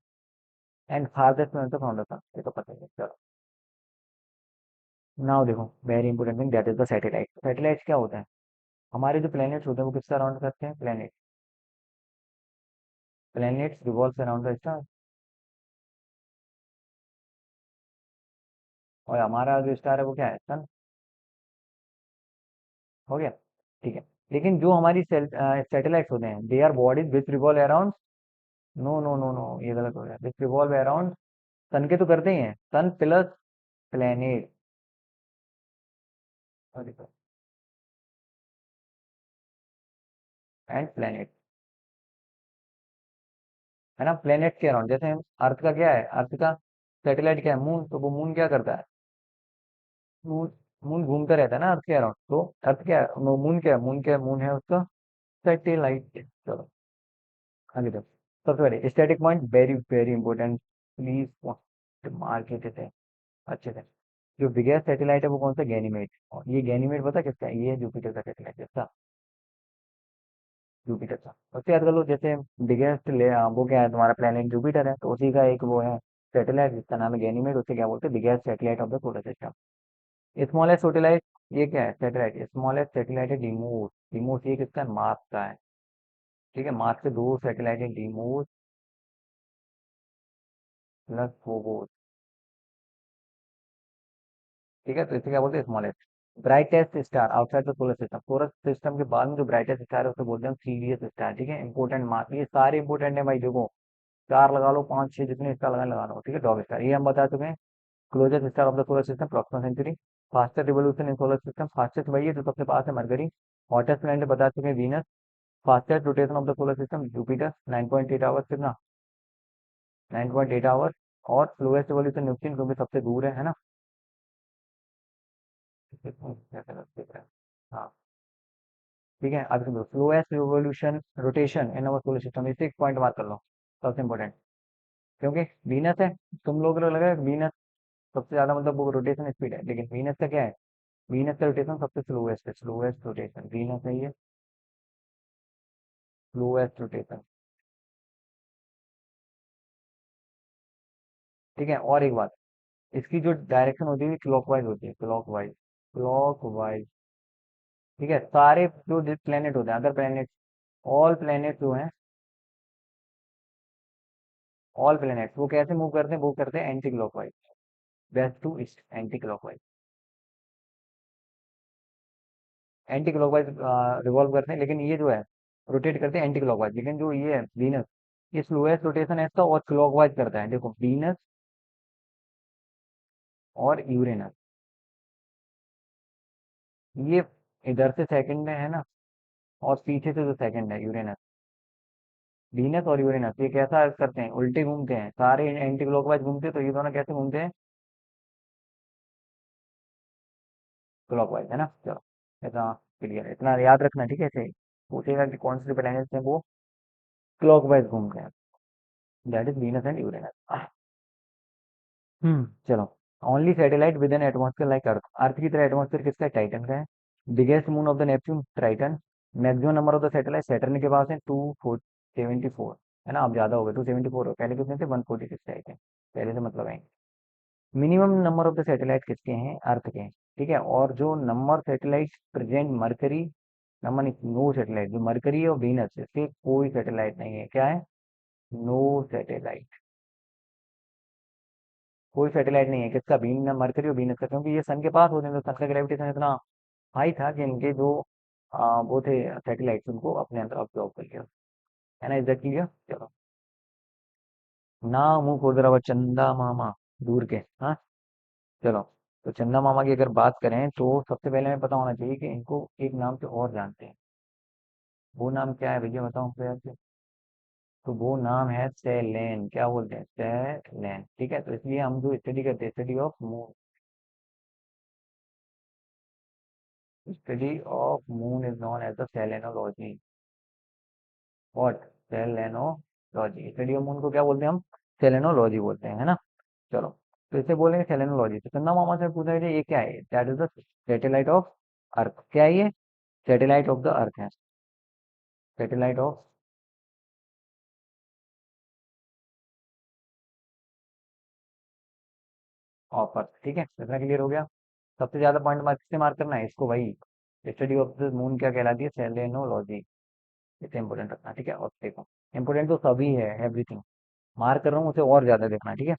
एंड फारदेस्ट में फ्रॉम द सन, ये तो पता ही है। चलो नाउ देखो, very important thing that is the satellite. Satellite क्या होता है, हमारे जो प्लैनेट्स होते हैं वो किससे अराउंड करते हैं, planet. Planets revolve around the star, और हमारा जो स्टार है वो क्या है, सन। हो गया, ठीक है। लेकिन जो हमारी सैटेलाइट्स होते हैं, they are bodies which revolve around, no no no no, ये गलत हो गया, विच रिवॉल्व अराउंड सन के तो करते ही हैं, सन प्लस प्लैनेट। एंड प्लैनेट, है ना, प्लैनेट के अराउंड। जैसे हम अर्थ का क्या है, अर्थ का सैटेलाइट क्या है, मून, तो वो मून क्या करता है, मून, मून घूमता रहता है ना अर्थ के अराउंड, तो अर्थ क्या है, मून क्या है, मून क्या है, मून है उसका सैटेलाइट। चलो आगे देखो, सबसे पहले static point, very very important, please mark it अच्छे से। जो बिगेस्ट सैटेलाइट है वो कौन सा, गैनीमेड। और ये गैनीमेड पता किसका है, ये है जुपिटर का सैटेलाइट, किसका, जुपिटर का। उससे याद कर लो, जैसे बिगेस्ट ले वो क्या है, तुम्हारा प्लेनेट जुपिटर है, तो उसी का एक वो है सैटेलाइट जिसका नाम है गैनीमेड, उसे क्या बोलते हैं, biggest satellite of the solar system. Smallest satellite, ये क्या है सैटेलाइट, स्मॉलेस्ट सैटेलाइट है डिमोस। डिमोस ये किसका है, मार्स का है। ठीक है, मार्स के दो सैटेलाइट है, डिमोस प्लस फोबोस। ठीक है, तो इसे क्या बोलते हैं, smallest. Brightest star outside the solar system, solar system के बाद में जो ब्राइटेस्ट स्टार है उसे बोलते हैं सीरियस स्टार। ठीक है, इंपोर्टेंट मार्क, ये सारे इंपोर्टेंट है भाई, देखो चार लगा लो, पांच छह जितने स्टार लगा लो। ठीक है, डॉग स्टार ये हम बता चुके हैं। Closest star of the solar system Proxima Centauri. Fastest revolution in solar system, fastest वही है जो सबसे पास है, मरकरी। हॉटेस्ट प्लैनेट बता चुके हैं, Venus. Fastest rotation of the solar system, Jupiter, 9.8 hours, कितना, 9.8 आवर्स। और स्लोएस्ट रिवोल्यूशन नेपच्यून, क्योंकि सबसे दूर है ना। हाँ, ठीक है, अब सुनो, स्लोएस्ट रिवोल्यूशन रोटेशन इन अवर सोलर सिस्टम, इसे एक पॉइंट मार्क कर लो, सबसे इंपॉर्टेंट। क्योंकि वीनस है, तुम लोग को लगा वीनस सबसे ज्यादा मतलब वो रोटेशन स्पीड है, लेकिन वीनस का क्या है, वीनस का रोटेशन सबसे स्लोएस्ट है, स्लोएस्ट रोटेशन वीनस है, ये स्लोएस्ट रोटेशन। ठीक है, और एक बात, इसकी जो डायरेक्शन होती है क्लॉकवाइज होती है, क्लॉकवाइज, क्लॉकवाइज। ठीक है, सारे जो प्लेनेट होते हैं, अगर प्लेनेट, ऑल प्लेनेट जो हैं, ऑल प्लेनेट वो कैसे मूव करते हैं, वो करते हैं anti clockwise, west to east, anti clockwise. Anti clockwise revolve करते हैं, लेकिन ये जो है रोटेट करते हैं एंटी क्लॉकवाइज। लेकिन जो ये है वीनस, ये स्लोएस्ट रोटेशन है इसका, और क्लॉकवाइज करता है, देखो वीनस और यूरेनस, ये इधर से सेकंड में है ना, और पीछे से जो सेकंड है यूरेनस, वीनस और यूरेनस ये कैसा करते हैं, उल्टे घूमते हैं, सारे एंटी क्लॉकवाइज घूमते हैं, तो ये दोनों कैसे घूमते हैं, क्लॉकवाइज, है ना। चलो ऐसा क्लियर है, इतना याद रखना, ठीक है। ऐसे पूछेगा कि कौन से प्लैनेट्स हैं वो क्लॉकवाइज घूमते हैं, that is Venus and Uranus. चलो, only satellite with an atmosphere like earth, earth की तरह एटमॉस्फेयर किसका है, टाइटन का है। Biggest moon of the Neptune, Titan. Maximum number of the satellite, Saturn के पास है 274, है ना, अब ज्यादा हो गए, 274 हो, पहले कितने थे, 146 थे पहले से, मतलब है। Minimum number of the satellite किसके हैं, अर्थ के हैं। ठीक है, और जो number satellite present Mercury, number no satellite, जो मरकरी और वीनस, इसके कोई सैटेलाइट नहीं है, क्या है, नो सैटेलाइट, कोई सैटेलाइट नहीं है, किसका, बीन मरकरी और वीनस का, क्योंकि ये सन के पास होते हैं, तो सन का ग्रेविटेशन इतना हाई था कि इनके जो वो थे सैटेलाइट, उनको अपने अंदर ऑब्जॉर्व कर लिया, है ना, इज्जत क्लियर। चलो, ना मुंह खोद रहा हुआ चंदा मामा, दूर के, हाँ। चलो, तो चंदा मामा की अगर बात करें तो सबसे पहले हमें पता होना चाहिए कि इनको एक नाम से और जानते हैं। वो नाम क्या है भैया, बताओ प्रयास से। तो वो नाम है सेलेन, क्या बोलते हैं, सेलेन। ठीक है, तो इसलिए हम जो स्टडी करते हैं, study of moon is known as the selenology. What, selenology, study of moon को क्या बोलते हैं हम, सेलेनोलॉजी बोलते हैं, है ना। चलो, तो इसे बोलेंगे सेलेनोलॉजी। तो चंदा मामा से पूछा है ये क्या है, that is the satellite of earth. क्या है ये? सैटेलाइट ऑफ द अर्थ है, सैटेलाइट ऑफ अर्थ। ठीक है, इतना क्लियर हो गया। सबसे ज्यादा पॉइंट मार्क से मार्क करना है इसको भाई। स्टडी ऑफ द मून क्या कहलाती है? सेलेनोलॉजी। इसे इंपोर्टेंट रखना, ठीक है। और देखो, इंपोर्टेंट तो सभी है, एवरीथिंग मार्क कर रहा हूँ, उसे और ज्यादा देखना, ठीक है।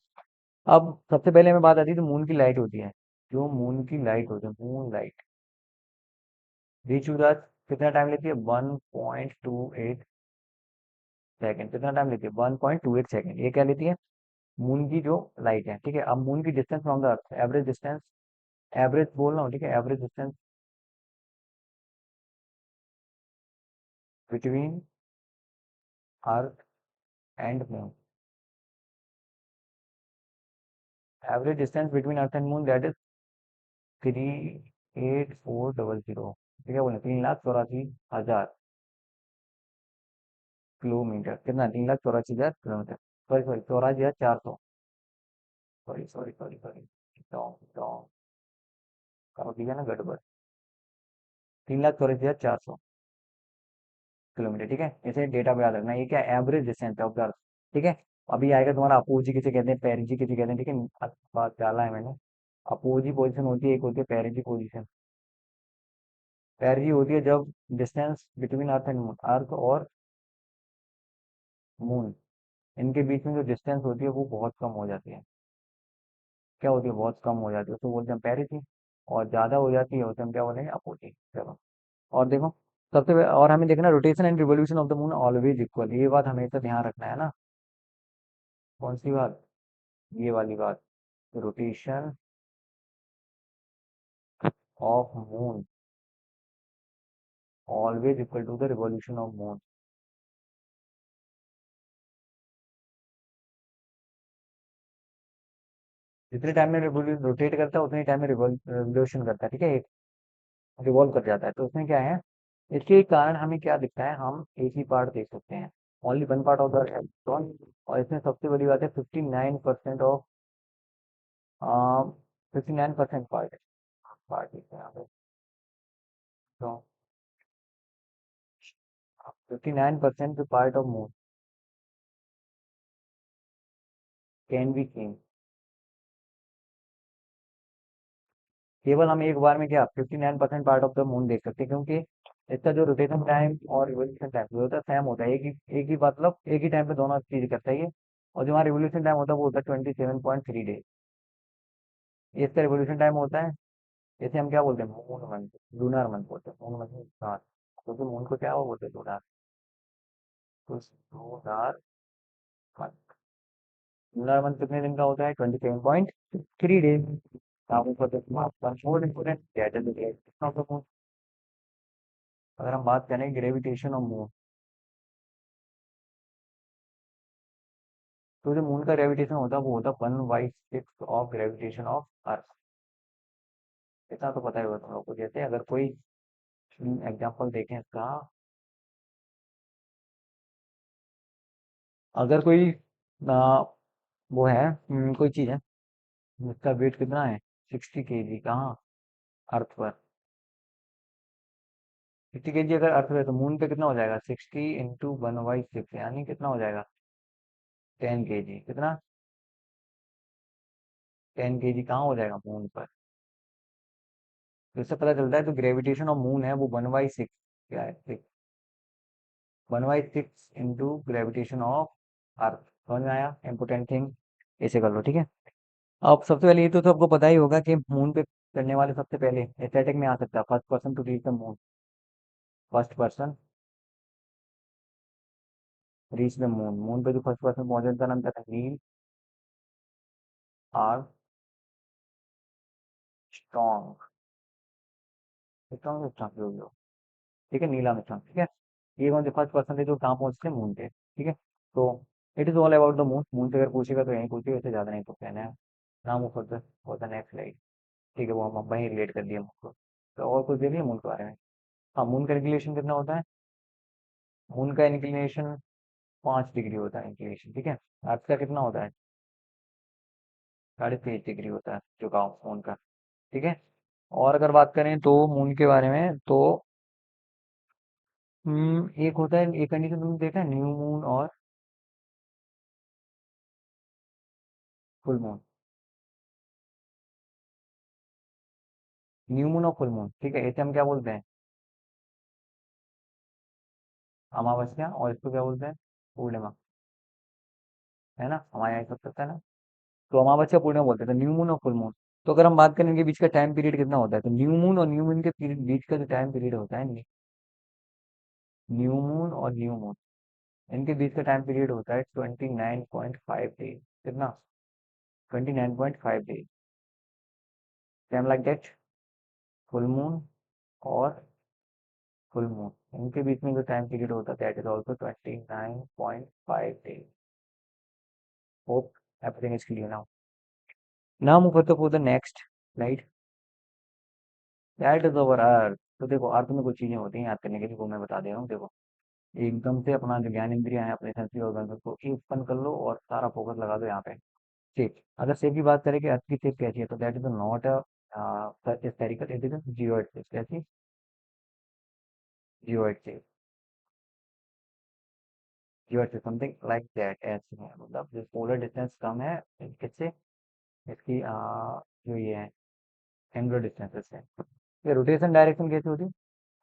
अब सबसे पहले हमें बात आती है, तो मून की लाइट होती है, जो मून की लाइट होती है, moon light reach to the कितना टाइम लेती है? 1.28 सेकंड। कितना टाइम लेती है? 1.28 सेकंड। ये क्या लेती है? मून की जो लाइट है, ठीक है। अब मून की distance from the earth, average distance, average बोल रहा हूँ, ठीक है। Average distance between earth and moon, average distance between earth and moon that is 38400। ठीक है, बोले 3,84,000 किलोमीटर। कितना? 3,84,000 kilometre. Sorry sorry, 84,400। Sorry sorry sorry sorry, wrong wrong, कर दिया ना गड़बड़। 3,84,400 किलोमीटर, ठीक है। इसे डेटा पे याद रखना, ये क्या? एवरेज डिस्टेंस ऑफ द अर्थ, ठीक है। अभी आएगा तुम्हारा अपोजी किसे कहते हैं, पेरिजी किसे कहते हैं, ठीक है। बात डाला है मैंने। अपोजी पोजीशन होती है, एक होती है पेरिजी पोजीशन। पेरिजी होती है जब distance between earth and moon, earth और मून, इनके बीच में जो डिस्टेंस होती है वो बहुत कम हो जाती है। क्या होती है? बहुत कम हो जाती है, उसको बोलते हैं पेरिजी। और ज्यादा हो जाती है उसे हम क्या बोलेंगे? अपोजी। चलो, और देखो, और हमें देखना, rotation and revolution of the moon always equal, ये बात हमेशा ध्यान रखना है ना। कौन सी बात? ये वाली बात, rotation of moon always equal to the revolution of moon. जितने टाइम में रोटेट करता है उतने टाइम में रिवॉल्यूशन करता है, ठीक है। रिवॉल्व कर जाता है, तो उसमें क्या है, इसके कारण हमें क्या दिखता है, हम एक ही पार्ट देख सकते हैं, only one part of the electron. और इसमें सबसे बड़ी बात है 59% ऑफ 59% पार्ट, पार्ट है यहाँ पे। तो 59% part of moon can be seen. केवल हम एक बार में क्या 59% पार्ट ऑफ द मून देख सकते हैं, क्योंकि इसका जो रोटेशन टाइम और रिवोल्यूशन टाइम जो होता है सेम होता है, एक ही मतलब एक ही टाइम पे दोनों चीज करता है ये। और जो हमारा रिवोल्यूशन टाइम होता है वो होता है 27.3 डेज। ये इसका रिवोल्यूशन टाइम होता है। जैसे हम क्या बोलते हैं, मून मंथ, लूनर मंथ बोलते हैं, मून मंथ हाँ, क्योंकि मून को क्या वो बोलते हैं, लूनर। तो लूनर मंथ, लूनर मंथ कितने दिन का होता है? 27.3 डेज। आप ऊपर देखो, मोर इम्पोर्टेंट क्या है? अगर हम बात करें ग्रेविटेशन ऑफ मून, तो जो मून का ग्रेविटेशन होता है वो होता है 1/6 ऑफ ग्रेविटेशन ऑफ अर्थ। इतना तो पता ही होगा तुम लोग को। जैसे अगर कोई एग्जांपल देखें इसका, अगर कोई वो है, कोई चीज है जिसका वेट कितना है, 60 kg, कहाँ? अर्थ पर। 60 kg अगर अर्थ पे, तो मून पे कितना हो जाएगा? 60 × 1/6, यानी कितना हो जाएगा? 10 kg। कितना? 10 kg कहाँ हो जाएगा मून पर? तो इससे पता चलता है जो ग्रेविटेशन ऑफ मून है वो 1/6 क्या है, 1/6 इंटू ग्रेविटेशन ऑफ अर्थ। समझ में आया? इंपोर्टेंट थिंग ऐसे कर लो, ठीक है। अब सबसे पहले ये तो सबको पता ही होगा कि मून पे करने वाले सबसे पहले एस्थेटिक में आ सकता है, first person to reach the moon, first person reach the moon. Moon पे जो फर्स्ट पर्सन पहुंचे उनका नाम क्या था? Neil Armstrong, strong strong जो भी हो, ठीक है, नील आर्मस्ट्रॉन्ग, ठीक है। ये कौन से फर्स्ट पर्सन थे जो कहाँ पहुंचे? मून पे, ठीक है। तो it is all about the moon. Moon से अगर पूछेगा तो यही पूछेगा, इससे ज्यादा नहीं पूछ लेना है। नाम ऊपर फॉर द नेक्स्ट स्लाइड, ठीक है। वो हम वहीं रिलेट कर दिया मून को। तो और कुछ देखिए मून के बारे में। हाँ, मून का इंक्लिनेशन कितना होता है? मून का इंक्लिनेशन 5 डिग्री होता है इंक्लिनेशन, ठीक है। अर्थ का कितना होता है? 23.5 डिग्री होता है झुकाव मून का, ठीक है। और अगर बात करें तो मून के बारे में तो एक होता है, एक कंडीशन तुमने देखा है, न्यू मून और फुल मून। न्यू मून और फुल मून, ठीक है, इसे हम क्या बोलते हैं? अमावस्या। और इसको क्या बोलते हैं? पूर्णिमा, है ना, हमारे यहाँ सब करता है ना। तो अमावस्या पूर्णिमा बोलते हैं, तो न्यू मून और फुल मून। तो अगर हम बात करें इनके बीच का टाइम पीरियड कितना होता है, तो न्यू मून और न्यू मून के पीरियड बीच का जो टाइम पीरियड होता है, न्यू मून और न्यू मून, इनके बीच का टाइम पीरियड होता है 29.5 डेज। कितना? 29.5 days. Same like that full moon और फुल मून, इनके बीच में जो टाइम पीरियड होता है that is also 29.5 days. Hope everything is clear now. Now move for the next slide. That is over earth. तो देखो, अर्थ में कुछ चीजें होती हैं याद करने के लिए, वो मैं बता दे रहा हूँ। देखो, एकदम से अपना जो ज्ञान इंद्रिया है, अपने सेंसरी ऑर्गन को ओपन कर लो और सारा फोकस लगा दो यहाँ पे। ठीक, अगर शेप की बात करें कि अर्थ की शेप कैसी है, तो that is not a spherical, it is a geoid shape. कैसी? Geoid shape. Geoid shape something like that, ऐसे है, मतलब जो पोलर डिस्टेंस कम है किससे? इसकी जो ये है एंगुलर डिस्टेंस से। ये रोटेशन डायरेक्शन कैसी होती है?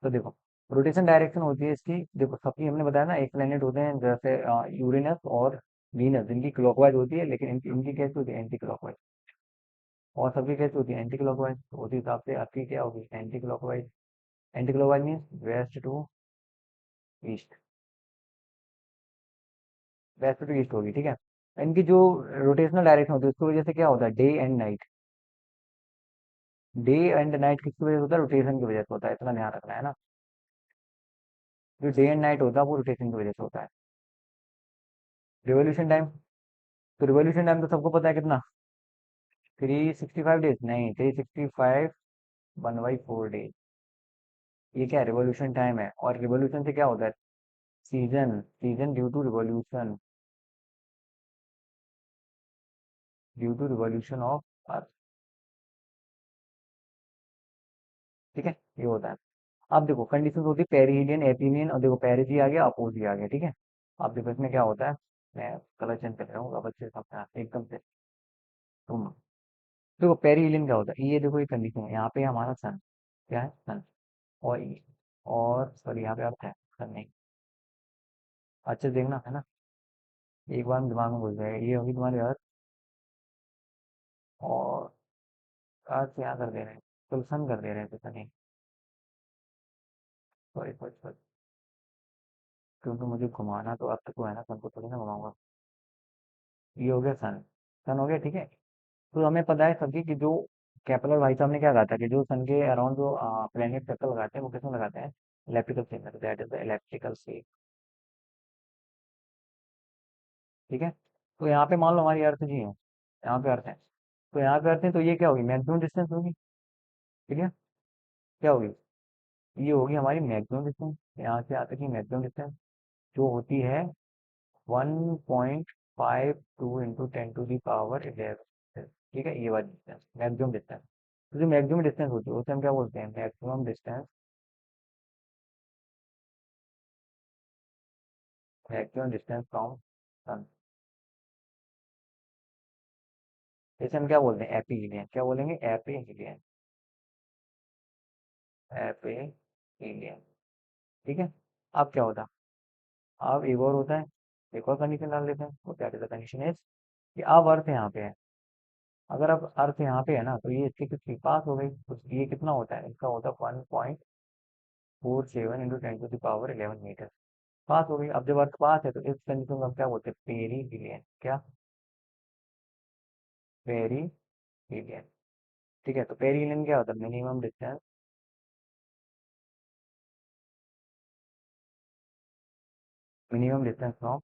तो देखो, रोटेशन डायरेक्शन होती है इसकी, देखो सबकी हमने बताया ना, एक प्लेनेट होते हैं जैसे यूरेनस और वीनस, जिनकी क्लॉकवाइज होती है, लेकिन इनकी इनकी कैसी होती है? Anti clockwise. और सबकी कैसी होती है? Anti clockwise. तो उसी हिसाब से आपकी क्या होगी? Anti clockwise. Anti clockwise means west to east. West to east होगी, ठीक है। इनकी जो रोटेशनल डायरेक्शन होती है उसकी वजह से क्या होता है? Day and night. Day and night किसकी वजह से होता है? रोटेशन की वजह से होता है, इतना ध्यान रखना है ना। जो डे एंड नाइट होता है वो रोटेशन की वजह से होता है। रिवोल्यूशन टाइम, तो रिवोल्यूशन टाइम तो सबको पता है कितना? 365 डेज नहीं, 365 1/4 डेज। ये क्या है? रिवोल्यूशन टाइम है। और रिवोल्यूशन से क्या होता है? Season, season due to revolution, due to revolution of earth, ठीक है, ये होता है। अब देखो कंडीशन होती है पेरिहिलियन, एपीनियन, और देखो पेरिजी आ गया, अपोजी आ गया, ठीक है। अब देखो इसमें क्या होता है, मैं कलर चेंज कर रहा हूँ अब अच्छे से समझना एकदम से तुम। देखो पेरिहिलियन क्या होता है, ये देखो ये कंडीशन है, यहाँ पे हमारा सन, क्या है? सन। और और सॉरी यहाँ पे अर्थ है, सन नहीं। अच्छे से देखना है ना, एक बार में दिमाग में घुस जाएगा। ये होगी तुम्हारी अर्थ, और अर्थ यहाँ कर दे रहे हैं, तो सन कर दे रहे थे, सन नहीं, सॉरी सॉरी सॉरी। क्योंकि मुझे घुमाना तो अर्थ को है ना, सन को थोड़ी ना घुमाऊंगा। ये हो गया सन, सन हो गया, ठीक है। तो हमें पता है सभी कि जो केपलर भाई साहब ने क्या कहा था कि जो सन के अराउंड जो प्लेनेट सर्कल लगाते हैं वो किसमें लगाते हैं? इलेक्ट्रिकल शेप में, तो that is the electrical shape, ठीक है। तो यहाँ पे मान लो हमारी अर्थ जी है, यहाँ पे अर्थ है, तो यहाँ पे अर्थ है, तो ये क्या होगी? मैक्सिमम डिस्टेंस होगी, ठीक है। क्या होगी? ये होगी हमारी मैक्सिमम डिस्टेंस, यहाँ से यहाँ तक की मैक्सिमम डिस्टेंस, जो होती है 1.52 इंटू 10⁻11, ठीक है, ये वाली डिस्टेंस मैक्सिमम डिस्टेंस। तो जो मैक्सिमम डिस्टेंस होती है उसे हम क्या बोलते हैं? Maximum distance, maximum distance from sun. इसे हम क्या बोलते हैं? एपीलियन। क्या बोलेंगे? एपीलियन, एपीलियन, ठीक है। अब क्या होता? अब एक और होता है, एक और कंडीशन डाल देते हैं, वो क्या कंडीशन इज कि अब अर्थ यहाँ पे है। अगर अब अर्थ यहाँ पे है ना, तो ये इसके कितनी पास हो गई, तो ये कितना होता है? इसका होता है 1.47 इंटू 10⁻11 मीटर। पास हो गई। अब जब अर्थ पास है तो इस कंडीशन को हम क्या बोलते हैं? पेरीहिलियन। क्या? पेरीहिलियन, ठीक है। तो पेरीहिलियन क्या होता है? Minimum distance, minimum distance from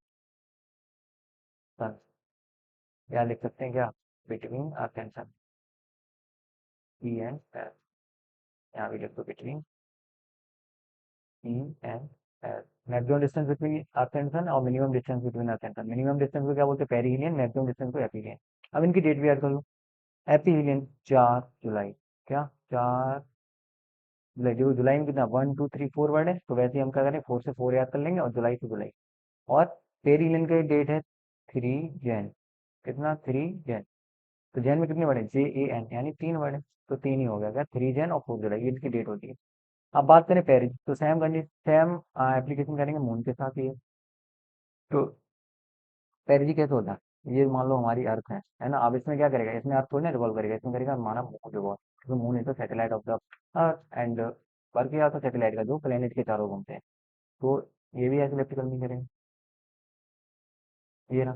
sun. या लिख सकते हैं क्या? Between earth and sun, E and S. यहाँ भी लिख दो between E and maximum distance between earth and sun और minimum distance between earth and sun. Minimum distance को क्या बोलते हैं, पेरीहिलियन, मैक्सिमम डिस्टेंस को एपीलियन। अब इनकी डेट भी याद कर लो। एपीहिलियन 4 जुलाई, क्या 4 जुलाई, देखो जुलाई में कितना 1 2 3 4 वर्ड है, तो वैसे ही हम क्या करें, 4 से 4 याद कर लेंगे और जुलाई से जुलाई। और पेरीहिलियन की डेट है 3 जैन, कितना 3 जैन। तो जैन में कितने वर्ड है, JAN, यानी 3 वर्ड है, तो 3 ही हो गया क्या, 3 जैन और 4 जुलाई, ये इसकी डेट होती है। अब बात करें पेरिस, तो सेम एप्लीकेशन करेंगे मून के साथ ही है। तो पेरिस कैसे होता है, ये मान लो हमारी अर्थ है ना। अब इसमें क्या करेगा, इसमें अर्थ थोड़ी ना रिवॉल्व करेगा, इसमें करेगा हमारा मून रिवॉल्व, क्योंकि moon is the satellite of the earth and work या तो सैटेलाइट का जो प्लेनेट के चारों घूमते हैं। तो ये भी ऐसे इलेक्ट्रिकल नहीं करेंगे, ये ना।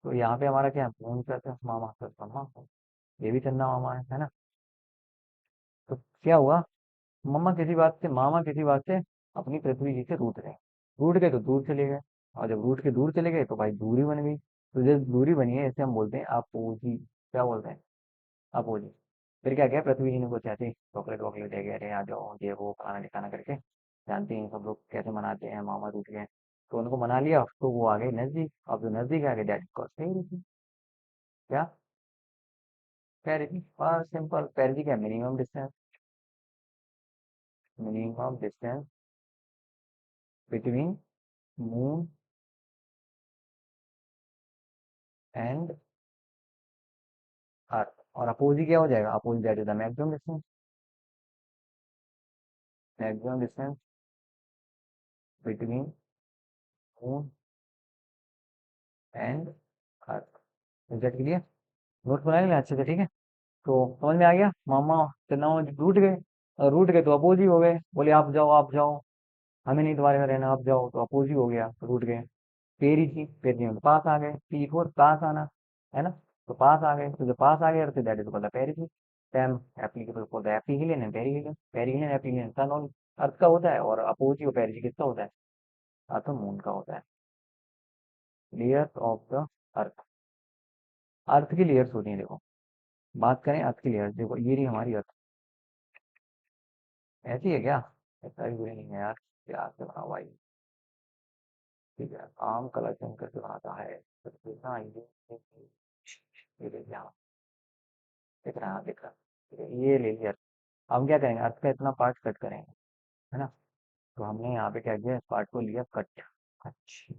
तो यहाँ पे हमारा क्या है, मून का तो मामा प्लस मामा, ये भी चंदा मामा है ना। तो क्या हुआ, मामा किसी बात से अपनी पृथ्वी जी से रूठ गए। रूठ गए तो दूर चले गए, और जब रूठ के दूर चले गए तो भाई दूरी बन गई। तो जब दूरी बनी है इसे हम बोलते हैं अपोजी, क्या बोलते हैं, अपोजी। फिर क्या किया, पृथ्वी जी ने कुछ ऐसे चॉकलेट वॉकलेट दे गए, अरे आ जाओ ये वो खाना ठिकाना करके, जानते हैं सब लोग कैसे मनाते हैं, मामा रूठ गए। तो उनको मना लिया, तो वो आ गए नजदीक। अब जो नजदीक आ गए, दैट इज कॉल्ड पेरिस। क्या, पेरिस, और सिंपल, पेरिस क्या, minimum distance, minimum distance between moon and earth. और अपोजी क्या हो जाएगा, apogee that is the maximum distance, maximum distance between moon and earth. Exact clear, note बना लेना अच्छे से, ठीक है। तो समझ में आ गया, मामा चंदा मामा जी रूठ गए, और रूठ गए तो अपोजी हो गए, बोले आप जाओ आप जाओ, हमें नहीं तुम्हारे में रहना, आप जाओ, तो अपोजी हो गया, रूठ गए। पेरी थी, पेरी में पास आ गए, P4 पास आना, है ना। तो पास आ गए, तो जो पास आ गए earth that is called perigee. Same applicable for the aphelion and perihelion. Perihelion aphelion sun और अर्थ का होता है, और अपोजी और पेरिजी किसका होता है, अर्थ और मून का होता है। Layers of the earth, earth की लेयर्स होती हैं, देखो बात करें अर्थ की लेयर्स, देखो ये रही हमारी अर्थ, ऐसी है क्या, ऐसा भी बुरी नहीं है यार, प्यार से बना हुआ है। ठीक है, आम कलर चेंज करके बनाता है, तो देखना ये देखिए यहाँ, दिख रहा है, दिख रहा है। ठीक है, ये ले लिया। अब हम क्या करेंगे, अर्थ का इतना पार्ट कट करेंगे, है ना। तो हमने यहाँ पे क्या किया, इस पार्ट को लिया कट, अच्छा,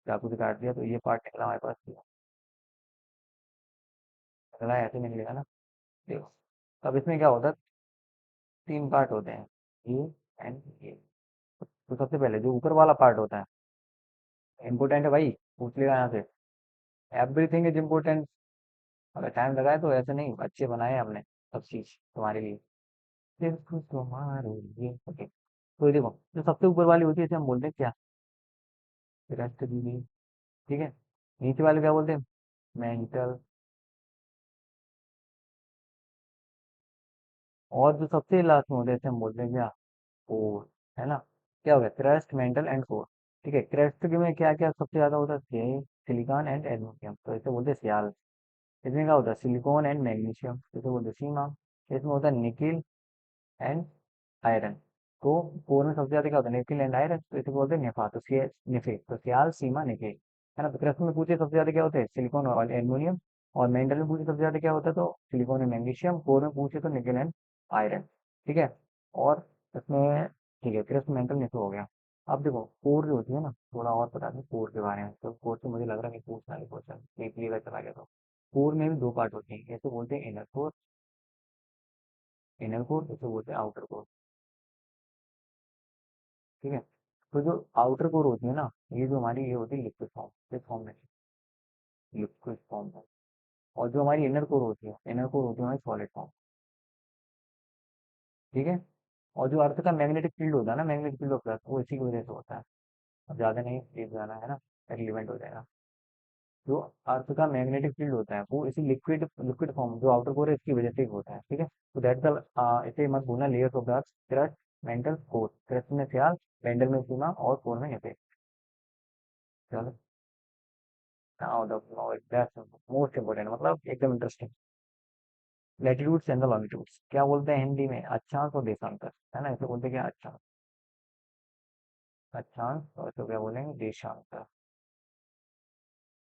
चाकू से काट दिया, तो ये पार्ट निकला हमारे पास, निकला ऐसे निकलेगा ना। देखो, अब इसमें क्या होता है, 3 पार्ट होते हैं, ये एंड ये। तो सबसे पहले जो ऊपर वाला पार्ट होता है, इम्पोर्टेंट है भाई, पूछ लेगा यहाँ से, एवरीथिंग इज इम्पोर्टेंट। अगर टाइम लगाए तो ऐसे नहीं, अच्छे बनाए हमने सब चीज तुम्हारे लिए, सिर्फ तुम्हारे लिए, ओके। तो ये देखो, जो सबसे ऊपर वाली होती है इसे हम बोलते हैं क्या, रेस्ट दीजिए, ठीक है। नीचे वाले क्या बोलते हैं, मेंटल। और जो सबसे लास्ट में होते हैं इसे हम बोलते हैं क्या, कोर, है ना। क्या हो गया, क्रस्ट, मेंटल एंड कोर। ठीक है, क्रस्ट में क्या क्या सबसे ज्यादा होता है, सिलिकॉन एंड एल्यूमिनियम, तो इसे बोलते हैं सियाल। इसमें क्या होता है, सिलिकॉन एंड मैग्नीशियम, इसे बोलते हैं सीमा। इसमें होता है निकिल एंड आयरन। तो कोर में सबसे ज्यादा क्या होता है, निकिल एंड आयरन, तो इसे बोलते हैं नेफा, तो नेफे, तो सियाल, सीमा, निकिल, है ना। तो क्रस्ट में पूछे सबसे ज्यादा क्या होते हैं, सिलिकॉन और एल्यूमिनियम। और मेंटल में पूछे सबसे ज्यादा क्या होता है, तो सिलिकॉन एंड मैग्नीशियम। कोर में पूछे तो निकिल एंड आयरन, ठीक है। और इसमें, ठीक है, क्रस्ट, मेंटल, नेफे हो गया। अब देखो कोर जो होती है ना, थोड़ा और बता दें कोर के बारे में, तो कोर से मुझे लग रहा है कि पूछना है क्वेश्चन, एक क्लियर चला गया। तो कोर में भी 2 पार्ट होते हैं, ऐसे बोलते हैं इनर कोर, इनर कोर इसे बोलते हैं आउटर कोर, ठीक है। तो जो आउटर कोर होती है ना, ये जो हमारी ये होती है लिक्विड फॉर्म, किस फॉर्म में, लिक्विड फॉर्म में। और जो हमारी इनर कोर होती है, इनर कोर होती है हमारी सॉलिड फॉर्म, ठीक है। और जो अर्थ का मैग्नेटिक फील्ड होता है ना, मैग्नेटिक फील्ड ऑफ अर्थ, वो इसी की वजह से होता है। अब ज्यादा नहीं डीप जाना है ना, एलिमेंट हो जाएगा। जो अर्थ का मैग्नेटिक फील्ड होता है वो इसी लिक्विड लिक्विड फॉर्म, जो आउटर कोर है इसकी वजह से ही होता है, ठीक है। तो दैट द, इसे मत भूलना, layers of the earth, crust, mental, core. Crust में सियाल, मेंटल में सीमा, और कोर में नेफे। चलो, नाउ द मोस्ट इम्पोर्टेंट, मतलब एकदम interesting, latitudes and the longitudes, क्या बोलते हैं हिंदी में, अक्षांश और देशांतर, है ना, इसे बोलते हैं क्या, अक्षांश। अक्षांश और तो क्या बोलेंगे देशांतर।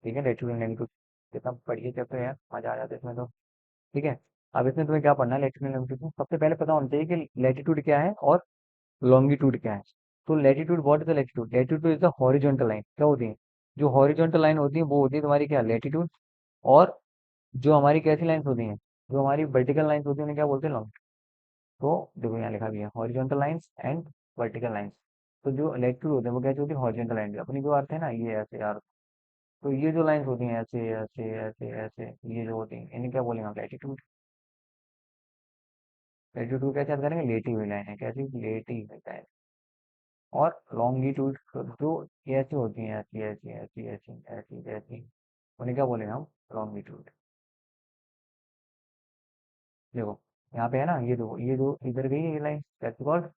ठीक है, लेटीट्यूड एंड लैंगिट्यूड कितना बढ़िया चैप्टर है यार, मजा आ जाता है इसमें तो। ठीक है, अब इसमें तुम्हें क्या पढ़ना है, लेटीट्यूड एंड लैंगिट्यूड सबसे पहले पता होना चाहिए कि लेटीट्यूड क्या है और लॉन्गिट्यूड क्या है। तो latitude, what is the latitude? Latitude is the horizontal line. क्या होती है? जो हॉरिजॉन्टल लाइन होती है वो होती है तुम्हारी क्या, लेटीट्यूड। और जो हमारी कैसी लाइन्स होती हैं, जो हमारी वर्टिकल लाइन्स होती है उन्हें क्या बोलते हैं, लॉन्ग। तो देखो यहाँ लिखा भी है horizontal lines and vertical lines. तो जो लेटीट्यूड होते हैं वो कैसे होती है, हॉरिजॉन्टल लाइन अपनी जो आते हैं ना, ये ऐसे यार। तो ये जो लाइन्स होती हैं ऐसे ऐसे ऐसे ऐसे, ये जो होती हैं इन्हें क्या बोलेंगे हम, लेटीट्यूड। लेटीट्यूड को कैसे याद करेंगे, लेटी हुई लाइन है, कैसी, लेटी हुई लाइन। और लॉन्गिट्यूड जो ऐसी होती हैं, ऐसी ऐसी ऐसी ऐसी ऐसी ऐसी, उन्हें क्या बोलेंगे हम, लॉन्गिट्यूड। देखो यहाँ पे है ना, ये देखो, ये जो इधर गई है ये लाइन, दैट्स कॉल्ड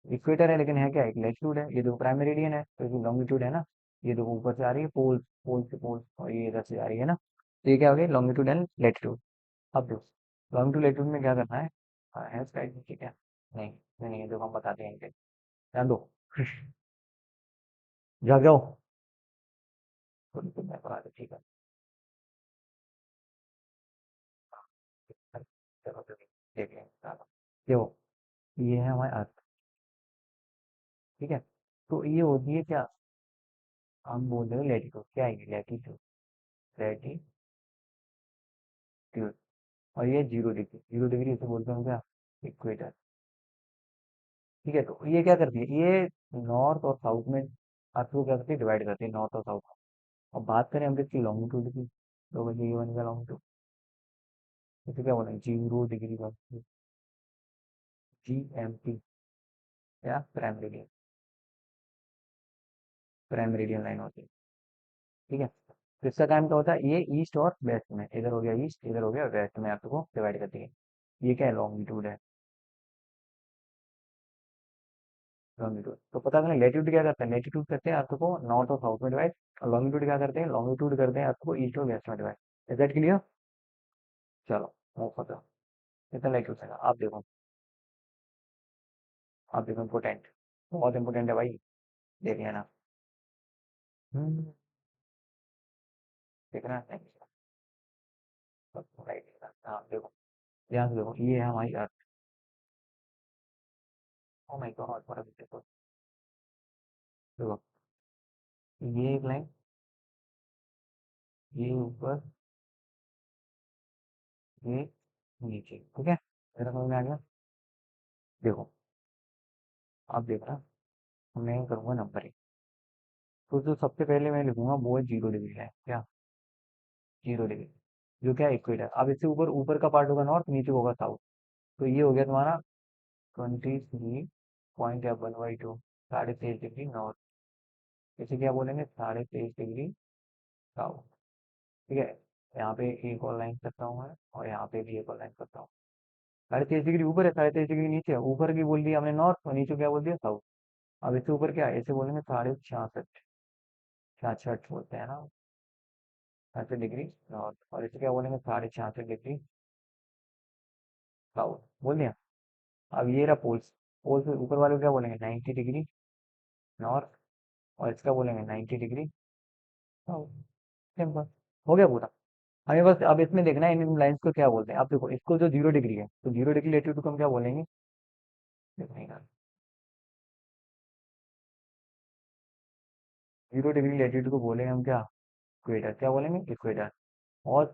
इक्वेटर है, लेकिन है क्या, एक लेटीट्यूड है। ये देखो प्राइम मेरिडियन है, तो ये लॉन्गिट्यूड है ना। ये देखो ऊपर से आ रही है पोल, पोल से पोल, और ये इधर से आ रही है ना। तो ये क्या हो गया, लॉन्गिट्यूड एंड लेटीट्यूड। अब देखो लॉन्गिट्यूड लेटीट्यूड में क्या करना है, है स्लाइड नीचे क्या, नहीं नहीं नहीं, ये देखो हम बताते हैं इनके, ध्यान दो। जाग जाओ, थोड़ी देर में बता दो, ठीक है। चलो चलो, देख लें, देखो ये है हमारे अर्थ। ठीक है, तो ये होती है क्या, हम बोल रहे हैं लेटीट्यूड, क्या है लेटीट्यूड, लेटीट्यूड। और ये 0 डिग्री, 0 डिग्री इसे बोलते हैं क्या, इक्वेटर। ठीक है, तो ये क्या करती है, ये नॉर्थ और साउथ में अर्थ को क्या करती है, डिवाइड करती है नॉर्थ और साउथ में। अब बात करें हम किसकी, लॉन्गिट्यूड की, तो वही ये बन गया लॉन्गिट्यूड। इसे क्या बोलेंगे, 0 डिग्री का, GMT, या prime meridian, prime meridian line होती है। ठीक है, तो इसका काम क्या होता है, ये ईस्ट और वेस्ट में, इधर हो गया ईस्ट, इधर हो गया वेस्ट में, अर्थ को डिवाइड करती है। ये क्या है, लॉन्गिट्यूड है, लॉन्गिट्यूड। तो पता करें लेटीट्यूड क्या करते हैं, लेटीट्यूड करते हैं अर्थ को नॉर्थ और साउथ में डिवाइड। और लॉन्गिट्यूड क्या करते हैं, लॉन्गिट्यूड करते हैं अर्थ को ईस्ट और वेस्ट में डिवाइड। Is that clear? चलो वो पता, इतना लेटीट्यूड है। आप देखो इम्पोर्टेंट, बहुत इंपॉर्टेंट है भाई, देख लेना। हम्म, देखना नहीं, राइट। हाँ देखो, ध्यान से देखो, ये है हमारी अर्थ। ओ माय गॉड, बड़ा देखो, देखो ये एक लाइन, ये ऊपर, ये नीचे, ठीक है, मेरा समझ में आ गया। देखो आप देखना, मैं करूँगा नंबरिंग। तो जो सबसे पहले मैं लिखूंगा वो है 0 डिग्री है, क्या, 0 डिग्री, जो क्या इक्वेटर। अब इससे ऊपर, ऊपर का पार्ट होगा नॉर्थ, नीचे होगा साउथ। तो ये हो गया तुम्हारा 23.1/2, 23.5 डिग्री नॉर्थ। इसे क्या बोलेंगे, 23.5 डिग्री साउथ। ठीक है, यहाँ पे एक और लाइन करता हूँ मैं, और यहाँ पे भी एक और लाइन करता हूँ। 23.5 डिग्री ऊपर है, 23.5 डिग्री नीचे है। ऊपर की बोल दिया हमने नॉर्थ, और नीचे क्या बोल दिया, साउथ। अब इससे ऊपर क्या है, इसे बोलेंगे 66.66, 66 बोलते हैं ना, 66 डिग्री नॉर्थ। और इसे क्या बोलेंगे, 66.5 डिग्री साउथ, बोल दिया। अब ये रहा पोल्स, पोल से ऊपर वाले को क्या बोलेंगे, 90 डिग्री नॉर्थ, और इसका बोलेंगे 90 डिग्री साउथ। सिंपल, हो गया पूरा। हमें बस अब इसमें देखना है इन लाइंस को क्या बोलते हैं। अब देखो इसको, जो 0 डिग्री है, तो 0 डिग्री लेटीट्यूड को हम क्या बोलेंगे, देखने का, 0 डिग्री लेटीट्यूड को बोलेंगे हम क्या, इक्वेटर। क्या बोलेंगे, इक्वेटर। और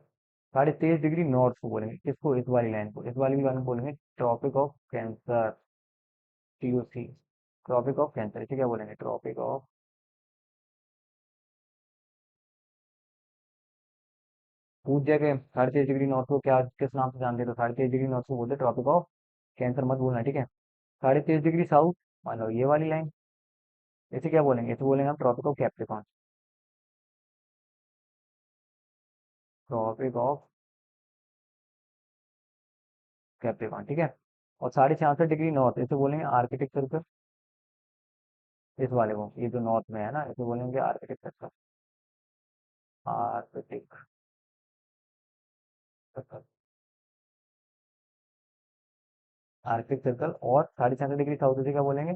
23.5 डिग्री नॉर्थ को बोलेंगे, किसको, इस वाली लाइन को, इस वाली लाइन को बोलेंगे tropic of cancer, TOC, tropic of cancer. इसे क्या बोलेंगे, ट्रॉपिक ऑफ, पूछ जाए कि 23.5 डिग्री नॉर्थ को क्या किस नाम से जानते हैं, तो 23.5 डिग्री नॉर्थ को बोलते हैं ट्रॉपिक ऑफ कैंसर, मत भूलना, ठीक है। 23.5 डिग्री साउथ, मान लो ये वाली लाइन, इसे क्या बोलेंगे, इसे बोलेंगे हम tropic of Capricorn, tropic of Capricorn, ठीक है। और 66.5 डिग्री नॉर्थ, इसे बोलेंगे आर्कटिक सर्कल, इस वाले को, ये जो नॉर्थ में है ना, इसे बोलेंगे Arctic circle, Arctic circle, Arctic circle. और 66.5 डिग्री साउथ, इसे क्या बोलेंगे,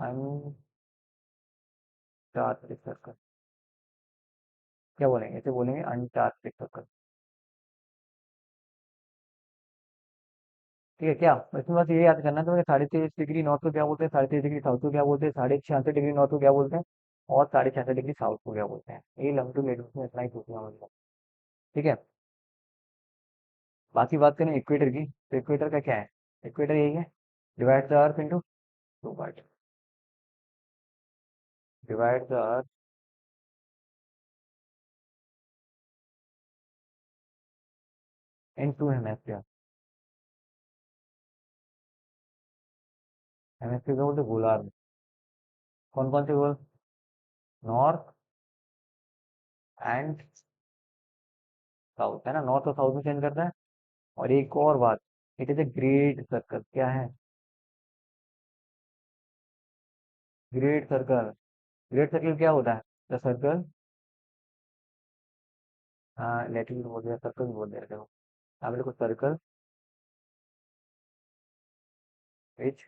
अंटार्कटिक सर्कल, क्या बोलेंगे, इसे बोलेंगे अंटार्कटिक सर्कल। ठीक है क्या, इसमें बस ये याद करना है तुम्हें, 33.5 डिग्री नॉर्थ को क्या बोलते हैं, 33.5 डिग्री साउथ को क्या बोलते हैं, 66.5 डिग्री नॉर्थ को क्या बोलते हैं, और 66.5 डिग्री साउथ को क्या बोलते हैं। ये लंबी लेटूस में इतना ही पूछना मतलब। ठीक है। बाकी बात करें इक्वेटर की, तो इक्वेटर का क्या है, इक्वेटर यही है, divide the earth into two part, divide the earth in two hemisphere. Hemisphere क्या बोलते हैं, गोलार्ध। कौन कौन से गोल, नॉर्थ एंड साउथ, है ना, नॉर्थ और साउथ में चेंज करता है। और एक और बात, it is a great circle, क्या है, ग्रेट सर्कल। ग्रेट सर्कल क्या होता है, द सर्कल, हाँ लेटिट्यूड बोल दिया, सर्कल बोल दिया, देखो आप देखो, circle which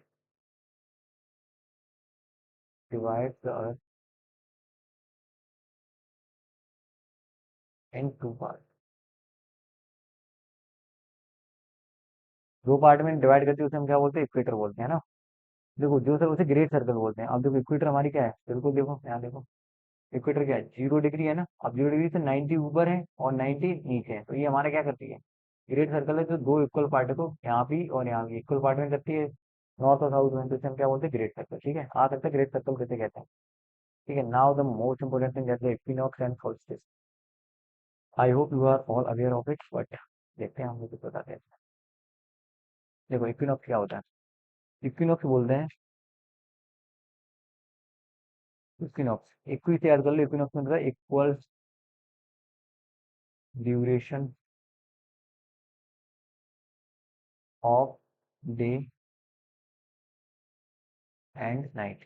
divide the earth in two part, दो पार्ट में डिवाइड करके उसे हम क्या बोलते हैं, इक्वेटर बोलते हैं ना। देखो जो से उसे ग्रेट सर्कल बोलते हैं। अब देखो इक्वेटर हमारी क्या है, बिल्कुल देखो यहाँ देखो, इक्वेटर क्या है, 0 डिग्री है ना। अब 0 डिग्री से 90 ऊपर है और 90 नीचे है, तो ये हमारा क्या करती है, ग्रेट सर्कल है, जो दो इक्वल पार्ट है, तो यहाँ भी और यहाँ भी इक्वल पार्ट में करती है, नॉर्थ और साउथ में, तो इसे हम क्या बोलते हैं, ग्रेट सर्कल। ठीक है, आ सकता है ग्रेट सर्कल कैसे कहते हैं। ठीक है, now the most important thing that the equinox and solstice. I hope you are all aware of it, but देखते हैं हम लोग बताते हैं। देखो इक्विनॉक्स क्या होता है, इक्विनॉक्स बोलते हैं, इक्विनॉक्स इक्वी से याद कर लो, इक्विनॉक्स मतलब equal duration of day and night.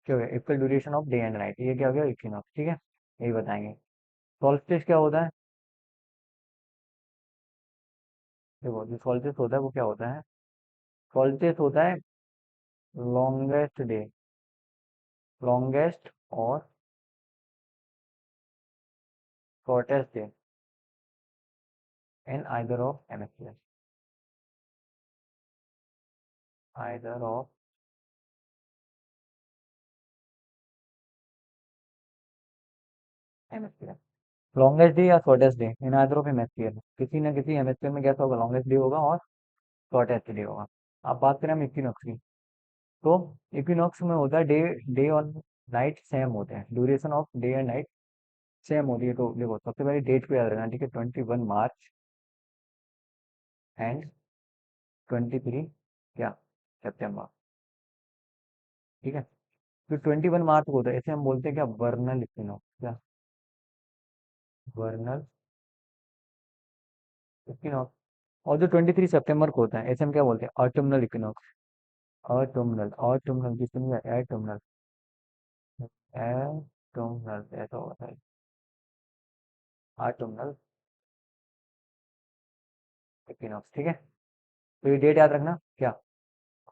क्या हो गया, equal duration of day and night, ये क्या हो गया, इक्विनॉक्स। ठीक है, यही बताएंगे। सॉल्स्टिस क्या होता है, देखो जो सॉल्स्टिस होता है वो क्या होता है, सॉल्स्टिस होता है लॉन्गेस्ट डे, लॉन्गेस्ट और shortest day in either of hemisphere, either of hemisphere, longest day या shortest day in either of hemisphere, किसी ना किसी हेमिस्फीयर में कैसा होगा, लॉन्गेस्ट डे होगा और शॉर्टेस्ट डे होगा। अब बात करें हम इक्विनॉक्स की, तो इक्विनॉक्स में होता है डे, डे और नाइट सेम होते हैं, duration of day and night same होती है। तो देखो सबसे पहले डेट को याद रखना, ठीक है, 21 मार्च एंड 23 क्या, सितंबर। ठीक है, तो 21 मार्च को होता है, इसे हम बोलते हैं क्या, वर्नल इक्विनॉक्स, क्या, वर्नल इक्विनॉक्स। और जो 23 सितंबर को होता है, इसे हम क्या बोलते हैं, ऑटमनल इक्विनॉक्स। ऑटमनल, ऑटमनल किस में, एटमनल, एटमनल ऐसा होता है, ऑटमनल इक्विनॉक्स। ठीक है, तो ये डेट याद रखना क्या,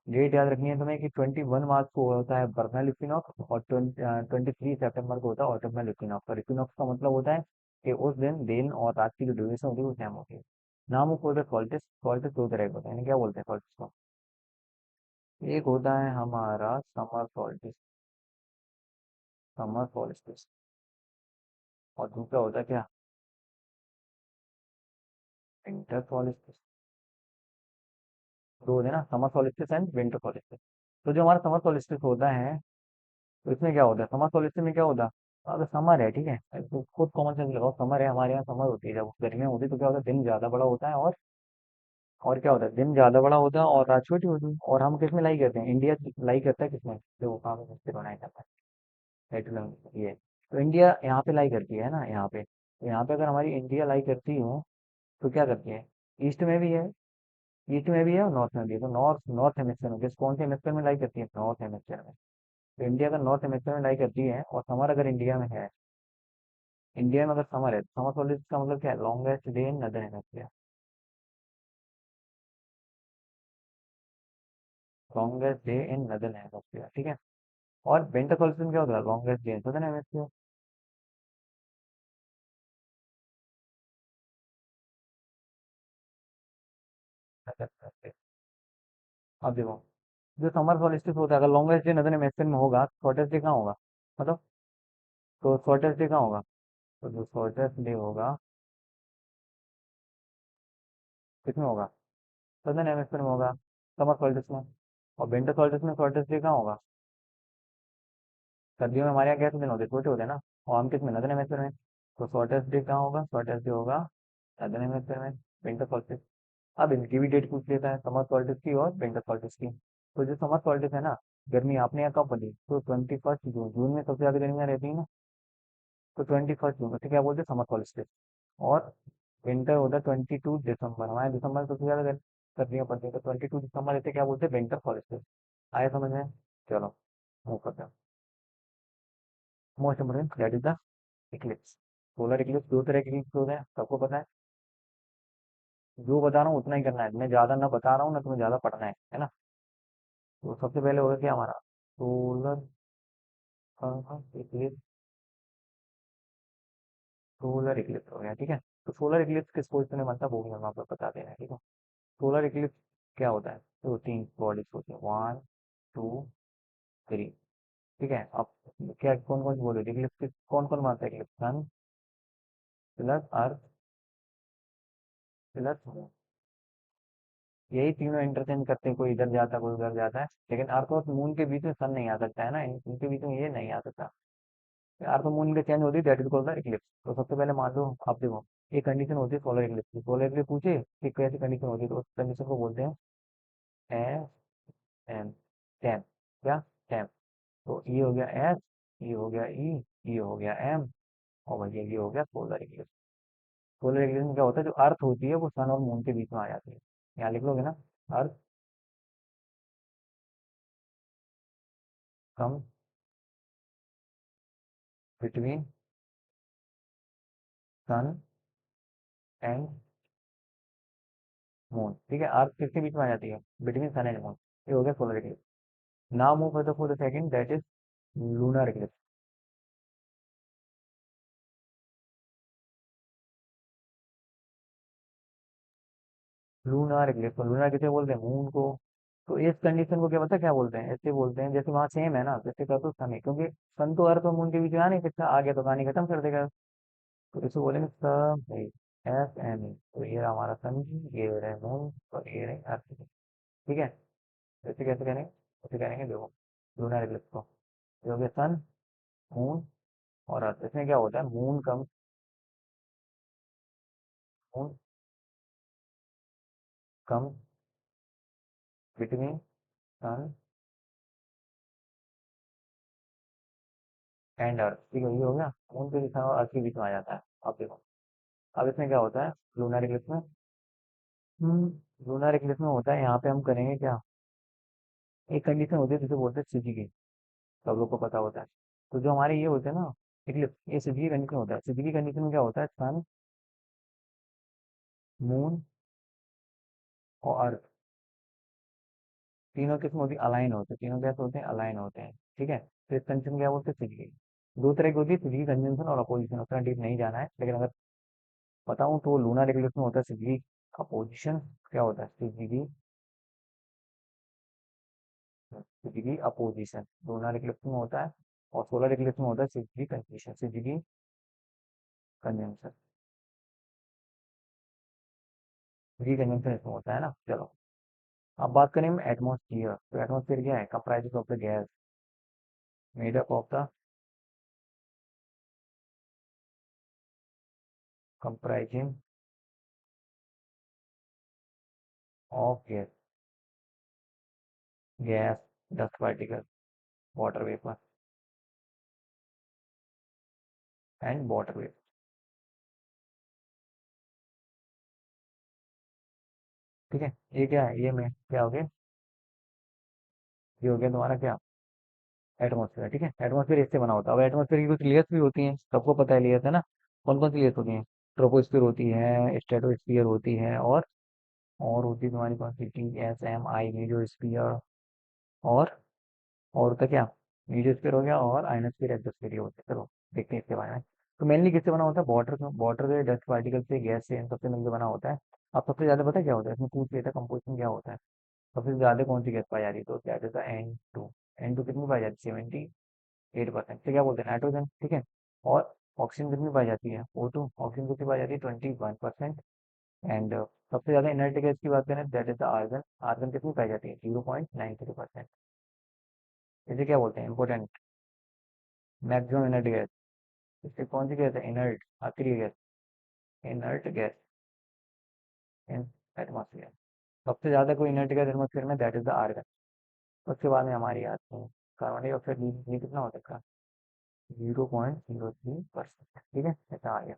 डेट याद रखनी है तुम्हें कि 21 मार्च को होता है बर्नल इक्विनॉक्स और 23 सितंबर को होता है ऑटोमनल इक्विनॉक्स। और इक्विनॉक्स का मतलब होता है कि उस दिन दिन और रात की जो ड्यूरेशन होती है वो सेम होती है। नाम होता है सॉल्टिस, सॉल्टिस दो तरह का होता है, यानी क्या बोलते हैं सॉल्टिस को, एक होता है हमारा समर सॉल्टिस, समर सॉल्स्टिस, और दूसरा होता है क्या, विंटर सॉल्स्टिस। दो होते हैं ना, summer solstice and winter solstice. तो जो हमारा समर सॉल्स्टिस होता है, तो इसमें क्या होता है, समर सोलिस्टिस में क्या होता है, अगर समर है, ठीक है, तो खुद कॉमन सेंस लगाओ, समर है, हमारे यहाँ समर होती है, जब गर्मियाँ होती है तो क्या होता है, दिन ज्यादा बड़ा होता है, और क्या होता है, दिन ज्यादा बड़ा होता है और रात छोटी होती है। और हम किस में लाई करते हैं, इंडिया लाई करता है किसमें, जो कहाँ पे सबसे बनाया जाता है, पेट्रोलियम ये, तो इंडिया यहाँ पे लाई करती है ना, यहाँ पे, तो यहाँ पे अगर हमारी इंडिया लाई करती हो, तो क्या करती है, ईस्ट में भी है, ईस्ट में भी है और नॉर्थ में भी है, तो नॉर्थ, नॉर्थ हेमिस्फीयर में, किस कौन से हेमिस्फीयर में लाई करती है, नॉर्थ हेमिस्फीयर में। तो इंडिया अगर नॉर्थ हेमिस्फीयर में लाई करती है और समर अगर इंडिया में है, इंडिया में अगर समर है, समर सॉलिड का मतलब क्या है, लॉन्गेस्ट डे इन नदर हेमिस्फीयर। लॉन्गेस्ट डे इन नदर हेमिस्फीयर, ठीक है। और विंटर सोल्स्टिस क्या होता है? Longest day in southern hemisphere. अब देखो, जो समर सोल्स्टिस होता है, अगर लॉन्गेस्ट डे नदर हेमिस्फीयर में होगा, शॉर्टेस्ट डे कहाँ होगा? मतलब, तो शॉर्टेस्ट डे कहाँ होगा? तो जो शॉर्टेस्ट डे होगा किसमें होगा? सदर्न हेमिस्फीयर में होगा, समर सोल्स्टिस में। और विंटर सोल्स्टिस में शॉर्टेस्ट डे कहाँ होगा? सर्दियों में हमारे यहाँ कैसे दिन होते हैं? छोटे होते हैं ना। और हम किस में? नदर्न हेमिस्फीयर में। तो शॉर्टेस्ट डे कहाँ होगा? शॉर्टेस्ट डे होगा नदर्न हेमिस्फीयर में, विंटर सोल्स्टिस। अब इनकी भी डेट पूछ लेता है, समर सोल्स्टिस की और विंटर सोल्स्टिस की। तो जो समर सोल्स्टिस है ना, गर्मी आपने यहाँ कब पड़ी? तो 21 जून, जून में सबसे ज्यादा गर्मियाँ रहती है ना। तो 21 जून उसे क्या बोलते हैं? Summer solstice. और विंटर होता है 22 दिसंबर, हमारे दिसंबर में सबसे ज्यादा सर्दियाँ पड़ती है, तो 22 दिसंबर इसे क्या बोलते हैं? Winter solstice. आया समझ में? चलो, मूव करते हैं। Most important, that is the Eclipse. Solar Eclipse दो तरह के इक्लिप्स होते हैं, सबको पता है। जो बता रहा हूँ उतना ही करना है, मैं ज्यादा ना बता रहा हूँ ना, तुम्हें ज्यादा पढ़ना है ना। तो सबसे पहले होगा क्या हमारा? Solar Eclipse. सोलर इक्लिप्स हो गया, ठीक है। तो सोलर इक्लिप्स किस पोजिशन में बनता है वो भी हम आपको बता देना है, ठीक है। सोलर इक्लिप्स क्या होता है? तो तीन बॉडीज होती है, 1, 2, 3, ठीक है। अब क्या कौन कौन सी बॉडी होती है इक्लिप्स? कौन कौन मानता है इक्लिप्स? सन प्लस अर्थ प्लस मून, यही तीनों इंटरचेंज करते हैं, कोई इधर जाता है कोई उधर जाता है। लेकिन अर्थ और मून के बीच में सन नहीं आ सकता है ना, इनके बीच में ये नहीं आ सकता। अर्थ और मून के चेंज होती है, that is called the Eclipse. तो सबसे पहले मान लो आप देखो, एक कंडीशन होती है सोलर इक्लिप्स की। सोलर इक्लिप्स पूछे कि कैसी कंडीशन होती है, तो उस कंडीशन को बोलते हैं एस एम, टेम। क्या? टेम। तो ये हो गया एस, ये हो गया ई, ये हो गया एम, और भैया ये हो गया सोलर इक्लिप्स। सोलर इक्लिप्स में क्या होता है? जो अर्थ होती है वो सन और मून के बीच में आ जाती है। यहाँ लिख लोगे ना, earth come between sun and moon, ठीक है। अर्थ किसके बीच में आ जाती है? Between sun and moon. ये हो गया solar eclipse. Now move for the second, that is lunar eclipse. Lunar eclipse, तो लूनर किसे बोलते हैं? मून को। तो इस कंडीशन को क्या पता है क्या बोलते हैं? ऐसे बोलते हैं, जैसे वहां सेम है ना, जैसे का तो सन है, क्योंकि सन तो अर्थ और मून के बीच में आ नहीं सकता, आ गया तो कहानी खत्म कर देगा। तो इसे बोलेंगे सब, एस एन ई। तो ये रहा हमारा सन, ये रहे मून, और ये रहे अर्थ। ठीक है। ऐसे कैसे करेंगे? ऐसे करेंगे देखो, लूनर इक्लिप्स को। ये हो गया सन, मून और अर्थ। इसमें क्या होता है? Moon come between sun and earth, ठीक है। ये हो गया, मून के सन और अर्थ के बीच में आ जाता है। अब देखो, अब इसमें क्या होता है लूनर इक्लिप्स में? लूनर इक्लिप्स में होता है, यहाँ पे हम करेंगे क्या? एक कंडीशन होती है जिसे बोलते हैं सिजी की, सब लोग को पता होता है। तो जो हमारे ये होते हैं ना इक्लिप्स, ये सिजी की कंडीशन होता है। सिजी की कंडीशन में क्या होता है? सन, मून और अर्थ, तीनों किस्म होती है अलाइन होते हैं, तीनों कैसे होते हैं? अलाइन होते हैं, ठीक है। तो इस कंडीशन क्या बोलते हैं? सिजी की। दो तरह की होती है, सिजी की कंजंक्शन और अपोजिशन, उतना डीप नहीं जाना है, लेकिन अगर बताऊं तो लूनर इक्लिप्स में होता है सिजी की अपोजिशन। क्या होता है? सिजी की अपोजिशन लूनर इक्लिप्स में होता है। और सोलर इक्लिप्स में होता है सिजी की कंजंक्शन, सिजी की कंजंक्शन, सिजी कंजंक्शन इसमें होता है ना। चलो, अब बात करें हम एटमोस्फियर। तो एटमोस्फियर क्या है? Comprises of the gas made up of the, comprising of gas, gas, dust particle, water vapour and water vapour, ठीक है। ये क्या है? ये में क्या हो गया? ये हो गया तुम्हारा क्या? एटमोस्फेयर, ठीक है। एटमोस्फेयर इससे बना होता है। अब एटमोस्फेयर की कुछ लेयर्स भी होती हैं, सबको पता है लेयर्स, है ना। कौन कौन सी लेयर्स होती हैं? ट्रोपोस्फियर होती है, स्ट्रेटोस्फियर होती है, और होती है तुम्हारी कौन सी? टी एस एम आई, मेजोस्फियर, और होता क्या, मीडियोस्फीयर हो गया और आयनोस्फीयर एक्सोस्फीयर ये होते हैं। चलो देखते हैं इसके बारे में। तो मेनली किससे बना होता है, वाटर से, डस्ट पार्टिकल से, गैस से, इन सबसे मिलकर बना होता है। अब सबसे ज्यादा पता है क्या होता है, इसमें पूछ लेता है कंपोजिशन क्या होता है। सबसे ज्यादा कौन सी गैस पाई जाती है, तो क्या कहता है N2। N2 कितनी पाई जाती है, 78%। तो क्या बोलते हैं, नाइट्रोजन, ठीक है। और ऑक्सीजन कितनी पाई जाती है, O2। ऑक्सीजन कितनी पाई जाती है, 21%। एंड सबसे ज्यादा इनर्ट गैस की बात करें, that is the argon. Argon कितनी पाई जाती है, 0.93%। इसे क्या बोलते हैं, इंपोर्टेंट, मैक्सिमम इनर्ट गैस। इससे कौन सी गैस है, इनर्ट, आखिरी gas, inert gas in atmosphere. सबसे ज्यादा कोई इनर्ट गैस एटमोसफियर में, दैट इज द आर्गन। उसके बाद में हमारी आती है कार्बन डाइऑक्साइड। ये कितना हो सकता है, 0.03%, ठीक है, ऐसा आ गया।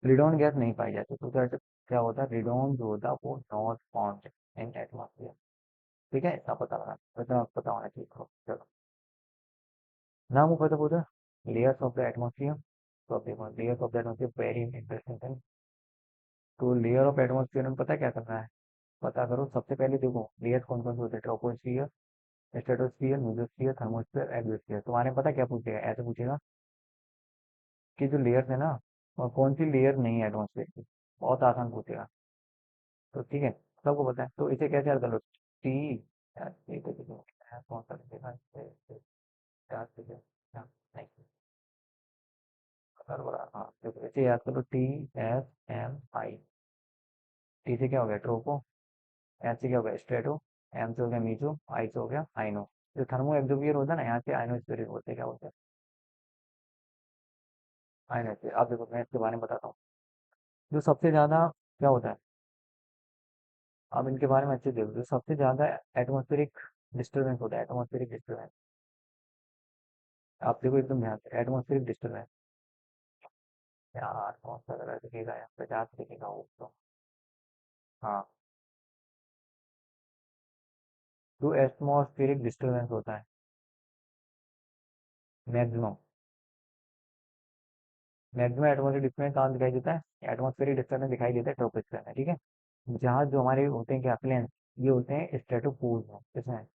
रिडोन गैस नहीं पाई जाती, तो क्या होता है, रिडोन जो होता है वो नॉट फाउंड इन एटमोसफियर। ठीक है, इतना पता लगा, इतना पता होना चाहिए। चलो, नाम वो पता होता, लेयर्स ऑफ द एटमोसफियर। तो अब देखो, layers of the atmosphere very interesting thing. तो लेयर ऑफ एटमोसफियर में पता क्या करना है, पता करो। सबसे पहले देखो लेयर्स कौन कौन से होते हैं, troposphere, stratosphere, mesosphere, thermosphere, exosphere. तुम्हारे पता क्या पूछेगा, ऐसे पूछेगा कि जो लेयर्स है ना, और कौन सी लेयर नहीं है एटमोसफियर की, बहुत आसान पूछेगा। तो ठीक है, सबको पता है, तो इसे कैसे याद कर लो, टी, ये तो देखो, कौन सा लिखेगा याद कीजिए। हाँ, नहीं, हाँ देखो इसे याद करो, TSMI। टी से क्या हो गया, ट्रोपो। एस से क्या हो गया, स्ट्रेटो। एम से हो गया मीजो। आई से हो गया आइनो। जो थर्मो एक्सोवियर होता है ना, यहाँ से आइनोस्फीयर होते हैं, क्या होते हैं, आइनोस्फीयर। अब देखो मैं इसके बारे में बताता हूँ। जो सबसे ज्यादा क्या होता है, अब इनके बारे में अच्छे देखो, जो सबसे ज्यादा एटमोस्फेरिक डिस्टर्बेंस होता है, एटमोस्फेरिक डिस्टर्बेंस। आप देखो एकदम ध्यान से, एटमोस्फेरिक डिस्टर्बेंस। यार कौन सा कलर दिखेगा, यहाँ 50 दिखेगा वो तो। हाँ, जो एटमोस्फेरिक डिस्टर्बेंस होता है मैक्सिमम, मैक्सिमम एटमोस्फेरिक डिस्टर्बेंस कहाँ दिखाई देता है, एटमोस्फेरिक डिस्टर्बेंस दिखाई देता है ट्रोपोस्फीयर में, ठीक है। जहाँ जो हमारे होते हैं क्या, प्लेन, ये होते हैं स्ट्रेटोपोज में, किसमें,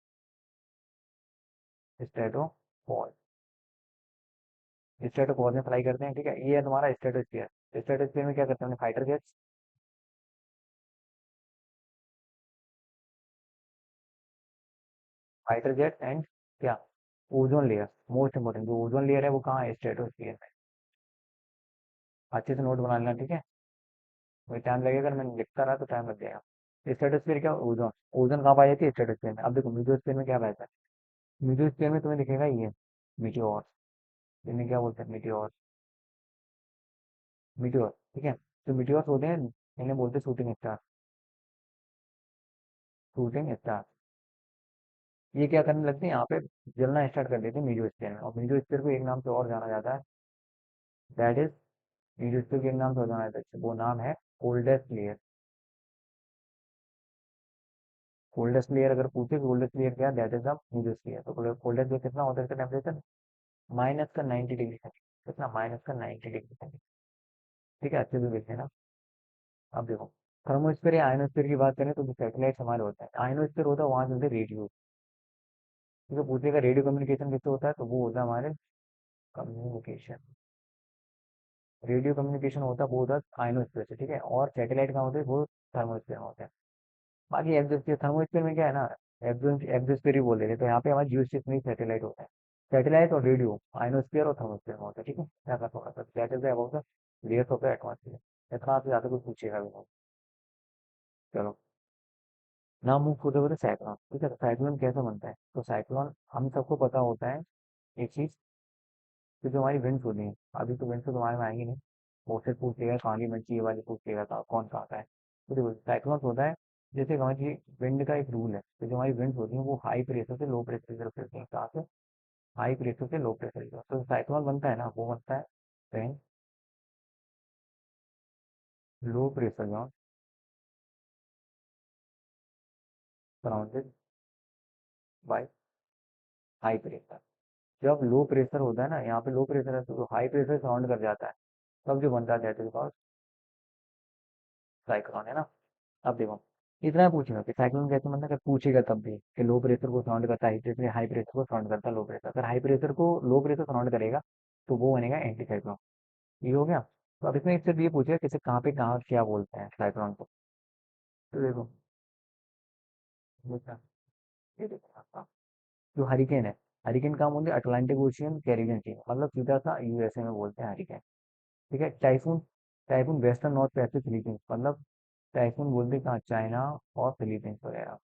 स्ट्रेटोपॉज। स्ट्रेटोपॉज में फ्लाई करते हैं, ठीक है। ये है तुम्हारा स्ट्रेटोस्फीयर। स्ट्रेटोस्फीयर में क्या करते हैं, fighter jets, fighter jet and क्या, ओजोन लेयर। मोस्ट इंपोर्टेंट, जो ओजोन लेयर है वो कहाँ है, स्ट्रेटोस्फीयर में। अच्छे से नोट बना लेना, ठीक है। वही टाइम लगेगा, अगर मैं लिखता रहा तो टाइम लग जाएगा। स्ट्रेटोस्फीयर क्या, ओजोन। ओजोन कहाँ पाई जाती है, स्ट्रेटोस्फीयर में। अब देखो मीडियोस्फीयर में क्या पाया जाता है, मीडियोस्फीयर में तुम्हें दिखेगा ये मीटियोर। इन्हें क्या बोलते हैं, मीटियोर, मीटियोर, ठीक है। तो मीटियोर्स होते हैं, इन्हें बोलते हैं शूटिंग स्टार, शूटिंग स्टार। ये क्या करने लगते हैं, यहाँ पे जलना स्टार्ट कर देते हैं मीडियोस्फीयर में। और मीडियोस्फीयर को एक नाम से और जाना जाता है, दैट इज, मीडियोस्फीयर के एक नाम से और जाना जाता है, वो नाम है कोल्डेस्ट लेयर। कोल्डेस्ट लेयर अगर पूछे, कोल्डेस्ट लेयर क्या, दैट इज द मीडियोस्फीयर। तो कोल्डेस्ट लेयर कितना होता है इसका टेम्परेचर, माइनस का 90 डिग्री सेंटीग्रेड। कितना, माइनस का 90 डिग्री सेंटीग्रेड, ठीक है, अच्छे से देख लेना। अब देखो, थर्मोस्फीयर या आयनोस्फीयर की बात करें, तो जो सैटेलाइट हमारे होते हैं, आयनोस्फीयर होता है वहां से होते रेडियो। ठीक है, पूछेगा रेडियो कम्युनिकेशन किससे होता है, तो वो होता है हमारे, कम्युनिकेशन, रेडियो कम्युनिकेशन होता है वो होता है आयनोस्फीयर से, ठीक है। और सैटेलाइट कहाँ होते हैं, वो थर्मोस्फीयर में होते हैं। बाकी एक्सोस्फीयर, थर्मोस्फीयर में क्या है ना, एक्सोस्फीयर ही बोल देते हैं। तो यहाँ पे हमारे जियोस्फीयर में सैटेलाइट होता है। सैटेलाइट और रेडियो आयनोस्फीयर और थर्मोस्फीयर में होता है, ठीक है। ऐसा थोड़ा सा that is about the layers of the atmosphere. इतना आपसे ज्यादा कुछ पूछेगा भी नहीं। चलो, नाम मुख होते होते साइक्लोन, ठीक है। साइक्लोन कैसे बनता है, तो साइक्लोन हम सबको पता होता है एक चीज, कि जो हमारी विंड्स होती हैं, अभी तो विंड्स तो तुम्हारे में आएंगी नहीं, वो से पूछ लेगा कहाँ की मंची, ये वाली पूछ लेगा कौन कहाँ का है। तो देखो साइक्लोन होता है, जैसे हमारी विंड का एक रूल है, तो जो हमारी विंड्स होती हैं वो हाई प्रेशर से लो प्रेशर की तरफ चलती हैं। कहाँ से, हाई प्रेशर से लो प्रेशर की तरफ। तो साइक्लोन बनता है ना, वो बनता है when low pressure zone surrounded by high pressure. जब लो प्रेशर होता है ना, यहाँ पे लो प्रेशर है तो हाई प्रेशर सराउंड कर जाता है, तब जो बनता है दैट इज कॉल्ड साइक्लोन, है ना। अब देखो, इतना पूछेगा कि साइक्लोन कैसे बनता है, अगर पूछेगा तब भी कि लो प्रेशर को सराउंड करता है, हाई हाई प्रेशर को सराउंड करता है लो प्रेशर, अगर हाई प्रेशर को लो प्रेशर सराउंड करेगा तो वो बनेगा एंटी साइक्लोन। ये हो गया। तो अब इसमें सिर्फ ये पूछेगा किसे कहाँ क्या बोलते हैं साइक्लोन को। तो देखो, ये क्या, ये देखो आपका जो हरिकेन है, हरिकेन कहाँ बोलते हैं, अटलांटिक ओशियन कैरिबियन सी, मतलब सीधा सा यूएसए में बोलते हैं हरिकेन। ठीक है। Typhoon, typhoon western north Pacific Philippines, मतलब टाइफून बोलते हैं कहाँ, चाइना और फिलीपींस वगैरह।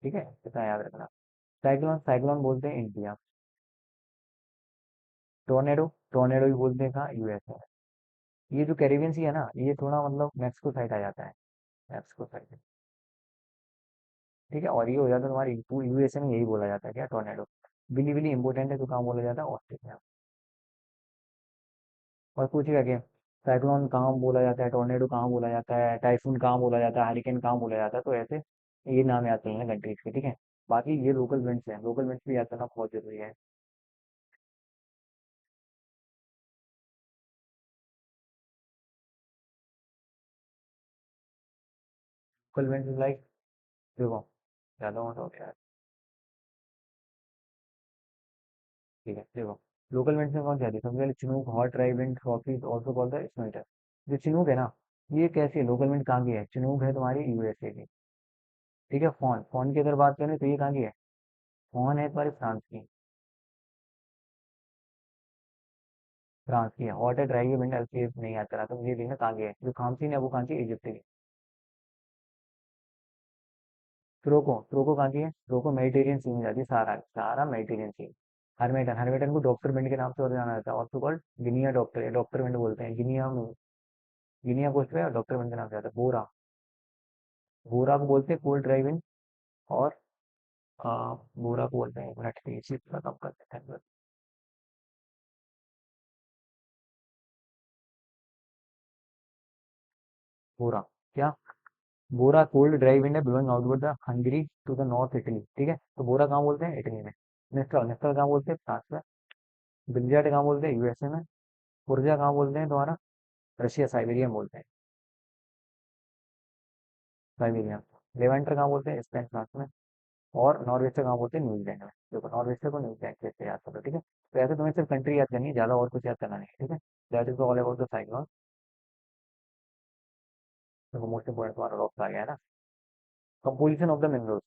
ठीक है, इतना याद रखना। साइक्लोन, साइक्लोन बोलते हैं इंडिया। टोर्नेडो, टोर्नेडो भी बोलते हैं कहाँ, यूएसए में। ये जो कैरिबियन सी है ना, ये थोड़ा मतलब मैक्सिको साइड आ जाता है, मैक्सिको साइड। ठीक है, और ये हो जाता है तुम्हारी यूएसए में, यही बोला जाता है क्या, टोर्नेडो। बिली बिली इंपोर्टेंट है, तो कहाँ बोला जाता है, ऑस्ट्रेलिया। और पूछेगा कि साइक्लोन कहाँ बोला जाता है, टोर्नेडो कहाँ बोला जाता है, टाइफून कहाँ बोला जाता है, हरिकेन कहाँ बोला जाता है, तो ऐसे ये नाम याद करना कंट्रीज के। ठीक है। बाकी ये लोकल विंड्स हैं, लोकल विंड्स भी याद करना बहुत जरूरी है। लोकल विंड्स लाइक, देखो ज्यादा मत हो गया। ठीक है, देखो लोकल विंड्स में कौन सी आती है, सबसे पहले Chinook, hot dry wind, Rockies, also called the snow eater. जो चिनूक है ना, ये कैसी है, लोकल विंड कहाँ की है, चिनूक है तुम्हारी यूएसए की। ठीक है। फॉन, फॉन की अगर बात करें तो ये कहाँ की है, फॉन है तुम्हारी फ्रांस की। फ्रांस की है। हॉट है ड्राई विंड अल्फेज नहीं आता रहा, तो ये देखना कहाँ की है, जो खामसीन है वो कहाँ की है, इजिप्ट की। ट्रोको, ट्रोको कहाँ की है, ट्रोको मेडिटेरियन सी में जाती है, सारा सारा मेडिटेरियन सी। हरमेटन, हरमेटन को डॉक्टर विंड के नाम से और जाना जाता है, और तो called Guinea doctor, doctor wind बोलते हैं, गिनिया में, गिनिया कोस्ट पे डॉक्टर विंड के नाम से आता है। बोरा, बोरा को बोलते हैं कोल्ड ड्राई विंड। और बोरा को बोलते हैं, एक मिनट ये चीज का कम कर देते हैं। बोरा क्या, बोरा कोल्ड ड्राई विंड है blowing outward the Hungary to the north Italy. ठीक है, तो बोरा कहाँ बोलते हैं, इटली में। नेस्टल, नेस्टल कहाँ बोलते हैं, फ्रांस में। बिलियर्ड कहाँ बोलते हैं, यूएसए में। पुर्जा कहाँ बोलते हैं तुम्हारा, रशिया, साइबेरिया में बोलते हैं, साइबेरिया। लेवेंटर कहाँ बोलते हैं, स्पेन, फ्रांस में। और नॉर्वेस्टर कहाँ बोलते हैं, न्यूजीलैंड में। देखो नॉर्वेस्टर को न्यूजीलैंड कैसे याद करो। ठीक है, तो ऐसे तुम्हें सिर्फ कंट्री याद करनी है, ज्यादा और कुछ याद करना नहीं है। ठीक है, that is all about the cyclone. देखो मोस्ट इंपोर्टेंट तुम्हारा रॉक्स आ गया है ना, कंपोजिशन ऑफ द मिनरल्स,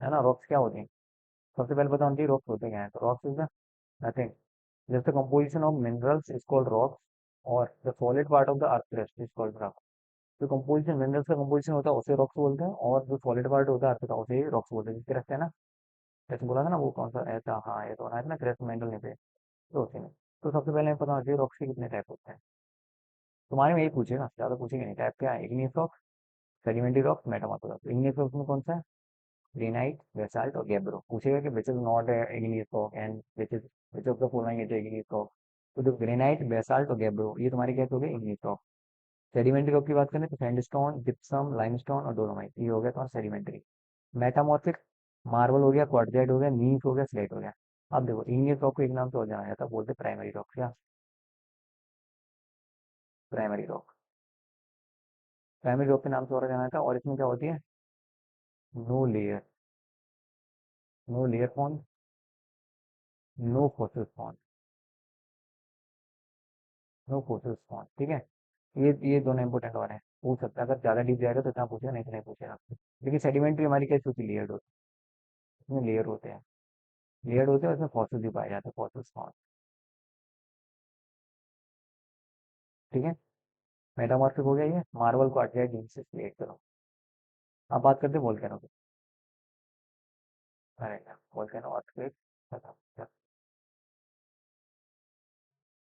है ना, रॉक्स क्या होती हैं। सबसे पहले पता होनी चाहिए रॉक्स होते क्या है, तो rocks is the nothing, just the composition of minerals is called rocks, और the solid part of the earth crust is called rock. जो कंपोजिशन मिनरल्स का कंपोजिशन होता है उसे रॉक्स बोलते हैं, और जो सॉलिड पार्ट होता है अर्थ का उसे रॉक्स बोलते हैं, जिसके रखते हैं ना। जैसे बोला था ना, वो कौन सा ऐसा, हाँ ये तो है ना, क्रस्ट मेंडल ने पे, तो उसी में। तो सबसे पहले हमें पता होना चाहिए रॉक्स के कितने टाइप होते हैं। तुम्हारे में यही पूछेगा, ज्यादा पूछेंगे नहीं, टाइप क्या है, igneous rock, sedimentary rock, metamorphic rock. Igneous rock में कौन सा है, ग्रेनाइट, बेसाल्ट और गैब्रो। पूछेगा कि विच is not igneous rock and which of the following is igneous rock. तो जो ग्रेनाइट, बेसाल्ट और गैब्रो, ये तुम्हारे क्या हो गए, इग्नियस रॉक। सेडिमेंट्री रॉक की बात करें तो सैंडस्टोन, जिप्सम, लाइमस्टोन और डोलोमाइट, ये हो गया तुम्हारा सेडिमेंट्री। मेटामॉर्फिक, मार्बल हो गया, क्वार्टजाइट हो गया, नीस हो गया, स्लेट हो गया। अब देखो इग्नियस रॉक को एक नाम से और जाना जाता है, बोलते प्राइमरी रॉक। क्या, प्राइमरी रॉक, प्राइमरी रॉक के नाम से और जाना था। और इसमें क्या होती है, no layer, no layer form, no fossil form, no fossil form. ठीक है, ये दोनों इंपोर्टेंट और हैं, पूछ सकता है, अगर ज्यादा डीप जाएगा तो इतना पूछेगा, नहीं तो नहीं पूछेगा। लेकिन सेडिमेंट्री हमारी कैसी होती है, लेयर्ड होती है, इसमें लेयर होते हैं, लेयर्ड होते हैं, उसमें फॉसिल भी पाए जाते हैं, फॉसिल फॉर्म। ठीक है। मेटामॉर्फिक हो गया ये, मार्बल को आर्टियाइड से क्रिएट करो। अब बात करते हैं वोल्केनो की। अरे वोल्केनो अर्थक्वेक, बताओ।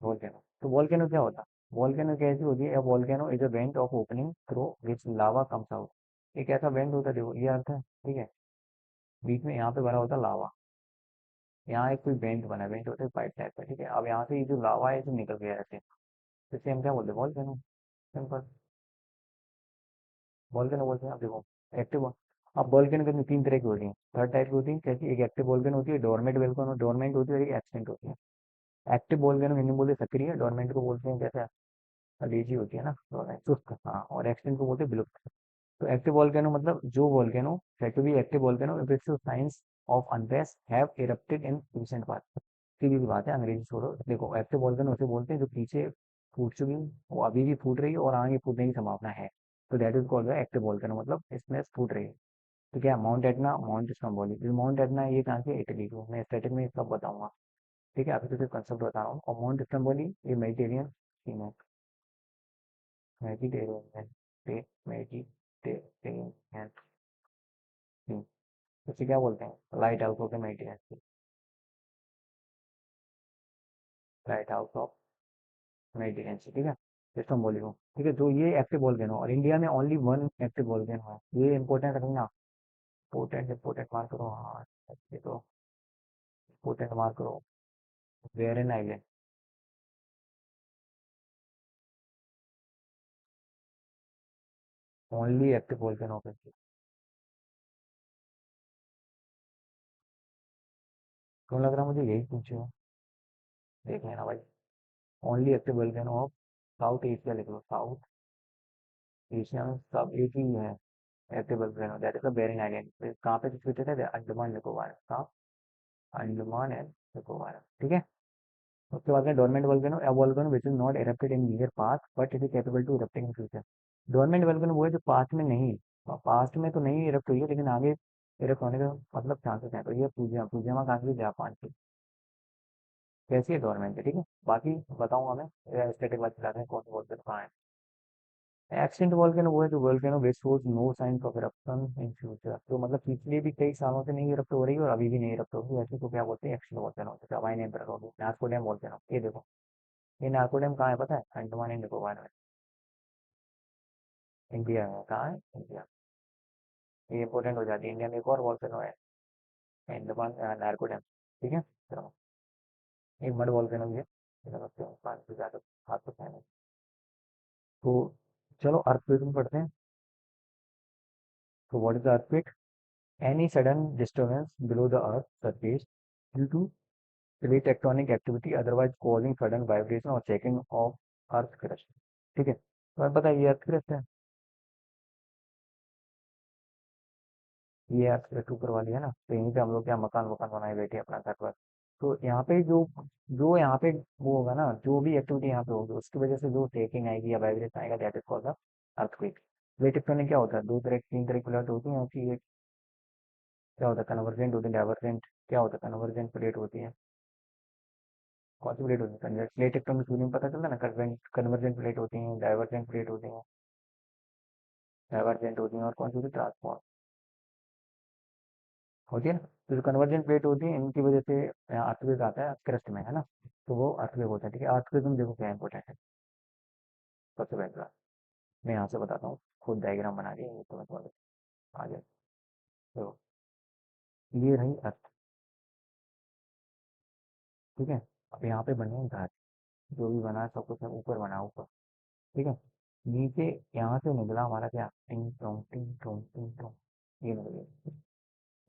वोल्केनो, तो वोल्केनो क्या होता है, वोल्केनो कैसी होती है, volcano is a went of opening through which lava comes out. एक ऐसा वेंट होता है, देखो ये अर्थ है, ठीक है, बीच में यहाँ पे भरा होता है लावा, यहाँ एक कोई वेंट बना है, वेंट होता है पाइप टाइप का। ठीक है, अब यहाँ से ये जो लावा है जो निकल गया ऐसे, तो इसे हम क्या बोलते हैं, वोल्केनो, सिंपल, वोल्केनो बोलते हैं। अब देखो एक्टिव, अब वोल्केनो कितनी तीन तरह की होती है, थर्ड टाइप की होती है, कैसी, एक एक्टिव वोल्केनो होती है, डोरमेट वोल्केनो, डोरमेंट होती है, और एक एक्सटेंट होती है। एक्टिव वोल्केनो हिंदी में बोलते हैं सक्रिय, डोरमेंट को बोलते हैं जैसे लेजी होती है ना, सुस्त, हाँ, और एक्सटेंट को बोलते हैं विलुप्त। तो एक्टिव वोल्केनो मतलब जो volcano said to be active volcano if its signs of unrest have erupted in recent past। सीधी सी बात है, अंग्रेजी छोड़ो। देखो एक्टिव वोल्केनो उसे बोलते हैं जो पीछे फूट चुकी है, वो अभी भी फूट रही है और आगे फूटने की संभावना है। तो that is called active volcano, मतलब इसमें फूट रही है। तो क्या mount Etna, mount Stromboli. Mount Etna ये कहाँ से, इटली को, मैं स्टैटिक में सब बताऊंगा। ठीक है, अभी तो सिर्फ कंसेप्ट बता रहा हूँ। और माउंट स्ट्रोम्बोली ये मेडिटेरियन सी में, मेडिटेरियन मेडिटेरियन सी, उसे क्या बोलते हैं, lighthouse of the Mediterranean sea, lighthouse of Mediterranean sea. ठीक है, स्ट्रोम्बोली को। ठीक है, तो ये एक्टिव वोल्केनो, और इंडिया में ओनली वन एक्टिव वोल्केनो है। ये इंपॉर्टेंट रखना, इंपॉर्टेंट इंपॉर्टेंट मार्क करो। हाँ, ये तो इंपॉर्टेंट मार्क करो। Warren island, only active volcano of India. क्यों लग रहा मुझे यही पूछे हो, देख लेना भाई। Only active volcano of South Asia लिख लो, साउथ एशिया में सब एक ही है active volcano, that is the Barren Island. कहाँ पे सिचुएटेड है, अंडमान निकोबार, कहाँ, अंडमान एंड निकोबार। ठीक है, उसके बाद में dormant volcano, a volcano which is not erupted in near past but it is capable to erupting in future. Dormant volcano वो है जो पास्ट में नहीं, पास्ट में तो नहीं इरप्ट हुई है लेकिन आगे इरप्ट होने का मतलब चांसेस हैं। तो ये पूजा पूजा कहाँ की, जापान की। कैसी है, डोरमेंट है। ठीक है, बाकी बताऊंगा मैं स्टेटिक वाइज बता हैं कौन से वोल्केनो कहाँ है। एक्सटिंक्ट वोल्केनो वो है जो volcano which shows no signs of eruption in future, तो मतलब पिछले भी कई सालों से नहीं इरप्ट हो रही है और अभी भी नहीं इरप्ट होगी, ऐसे तो क्या बोलते हैं, एक्सटिंक्ट वोल्केनो। जैसे हवाई नेम पर होगी नास्को डैम वोल्केनो, ये देखो। ये नाको डैम कहाँ है पता है, अंडमान एंड निकोबार में, इंडिया में। कहाँ है, इंडिया। ये इंपॉर्टेंट हो जाती है, इंडिया में एक और वोल्केनो है, अंडमान नारको डैम। ठीक है, चलो। एक मड वोल्केनो भी है, पानी से ज्यादा हाथ तो है नहीं। तो चलो अर्थक्वेक में पढ़ते हैं। तो what is the earthquake, any sudden disturbance below the earth surface due to plate tectonic activity otherwise causing sudden vibration or shaking of earth crust। ठीक है, तो अब बताइए अर्थ क्रस्ट है, ये अर्थ क्रस्ट ऊपर वाली है ना, तो यहीं पे हम लोग क्या मकान वकान बनाए बैठे हैं अपना घर पर। तो यहाँ पे जो जो यहाँ पे वो होगा ना, जो भी एक्टिविटी यहाँ पे होगी उसकी वजह से जो शेकिंग आएगी या वाइब्रेशन आएगा, that is called the earthquake. Plate tectonic क्या होता है, दो तरह तीन तरह की प्लेट होती है उसकी, एक क्या होता है, कन्वर्जेंट होती है, डाइवर्जेंट। क्या होता है, कन्वर्जेंट प्लेट होती है, कौन सी प्लेट होती है, कन्वर्ट प्लेट टेक्टोनिक में पता चलता है ना, कन्वर्जेंट प्लेट होती है, डाइवर्जेंट प्लेट होती है, डाइवर्जेंट होती है, और कौन सी होती है, ट्रांसफॉर्म होती है ना। तो जो कन्वर्जेंट प्लेट होती है इनकी वजह से अर्थक्वेक आता है क्रस्ट में, है ना। तो वो अर्थक्वेक होता है। ठीक है, अर्थक्वेक में देखो क्या इंपॉर्टेंट है। सबसे पहले बात मैं यहाँ से बताता हूँ, खुद डायग्राम बना दिया, ये तो मैं तुम्हें आ जाए। तो ये रही अर्थ। ठीक है, अब यहाँ पे बने हैं घर, जो भी बना है सब कुछ ऊपर बना ऊपर। ठीक है, नीचे यहाँ से निकला हमारा क्या, टिंग टोंग टिंग टोंग टिंग टोंग, ये निकल गया।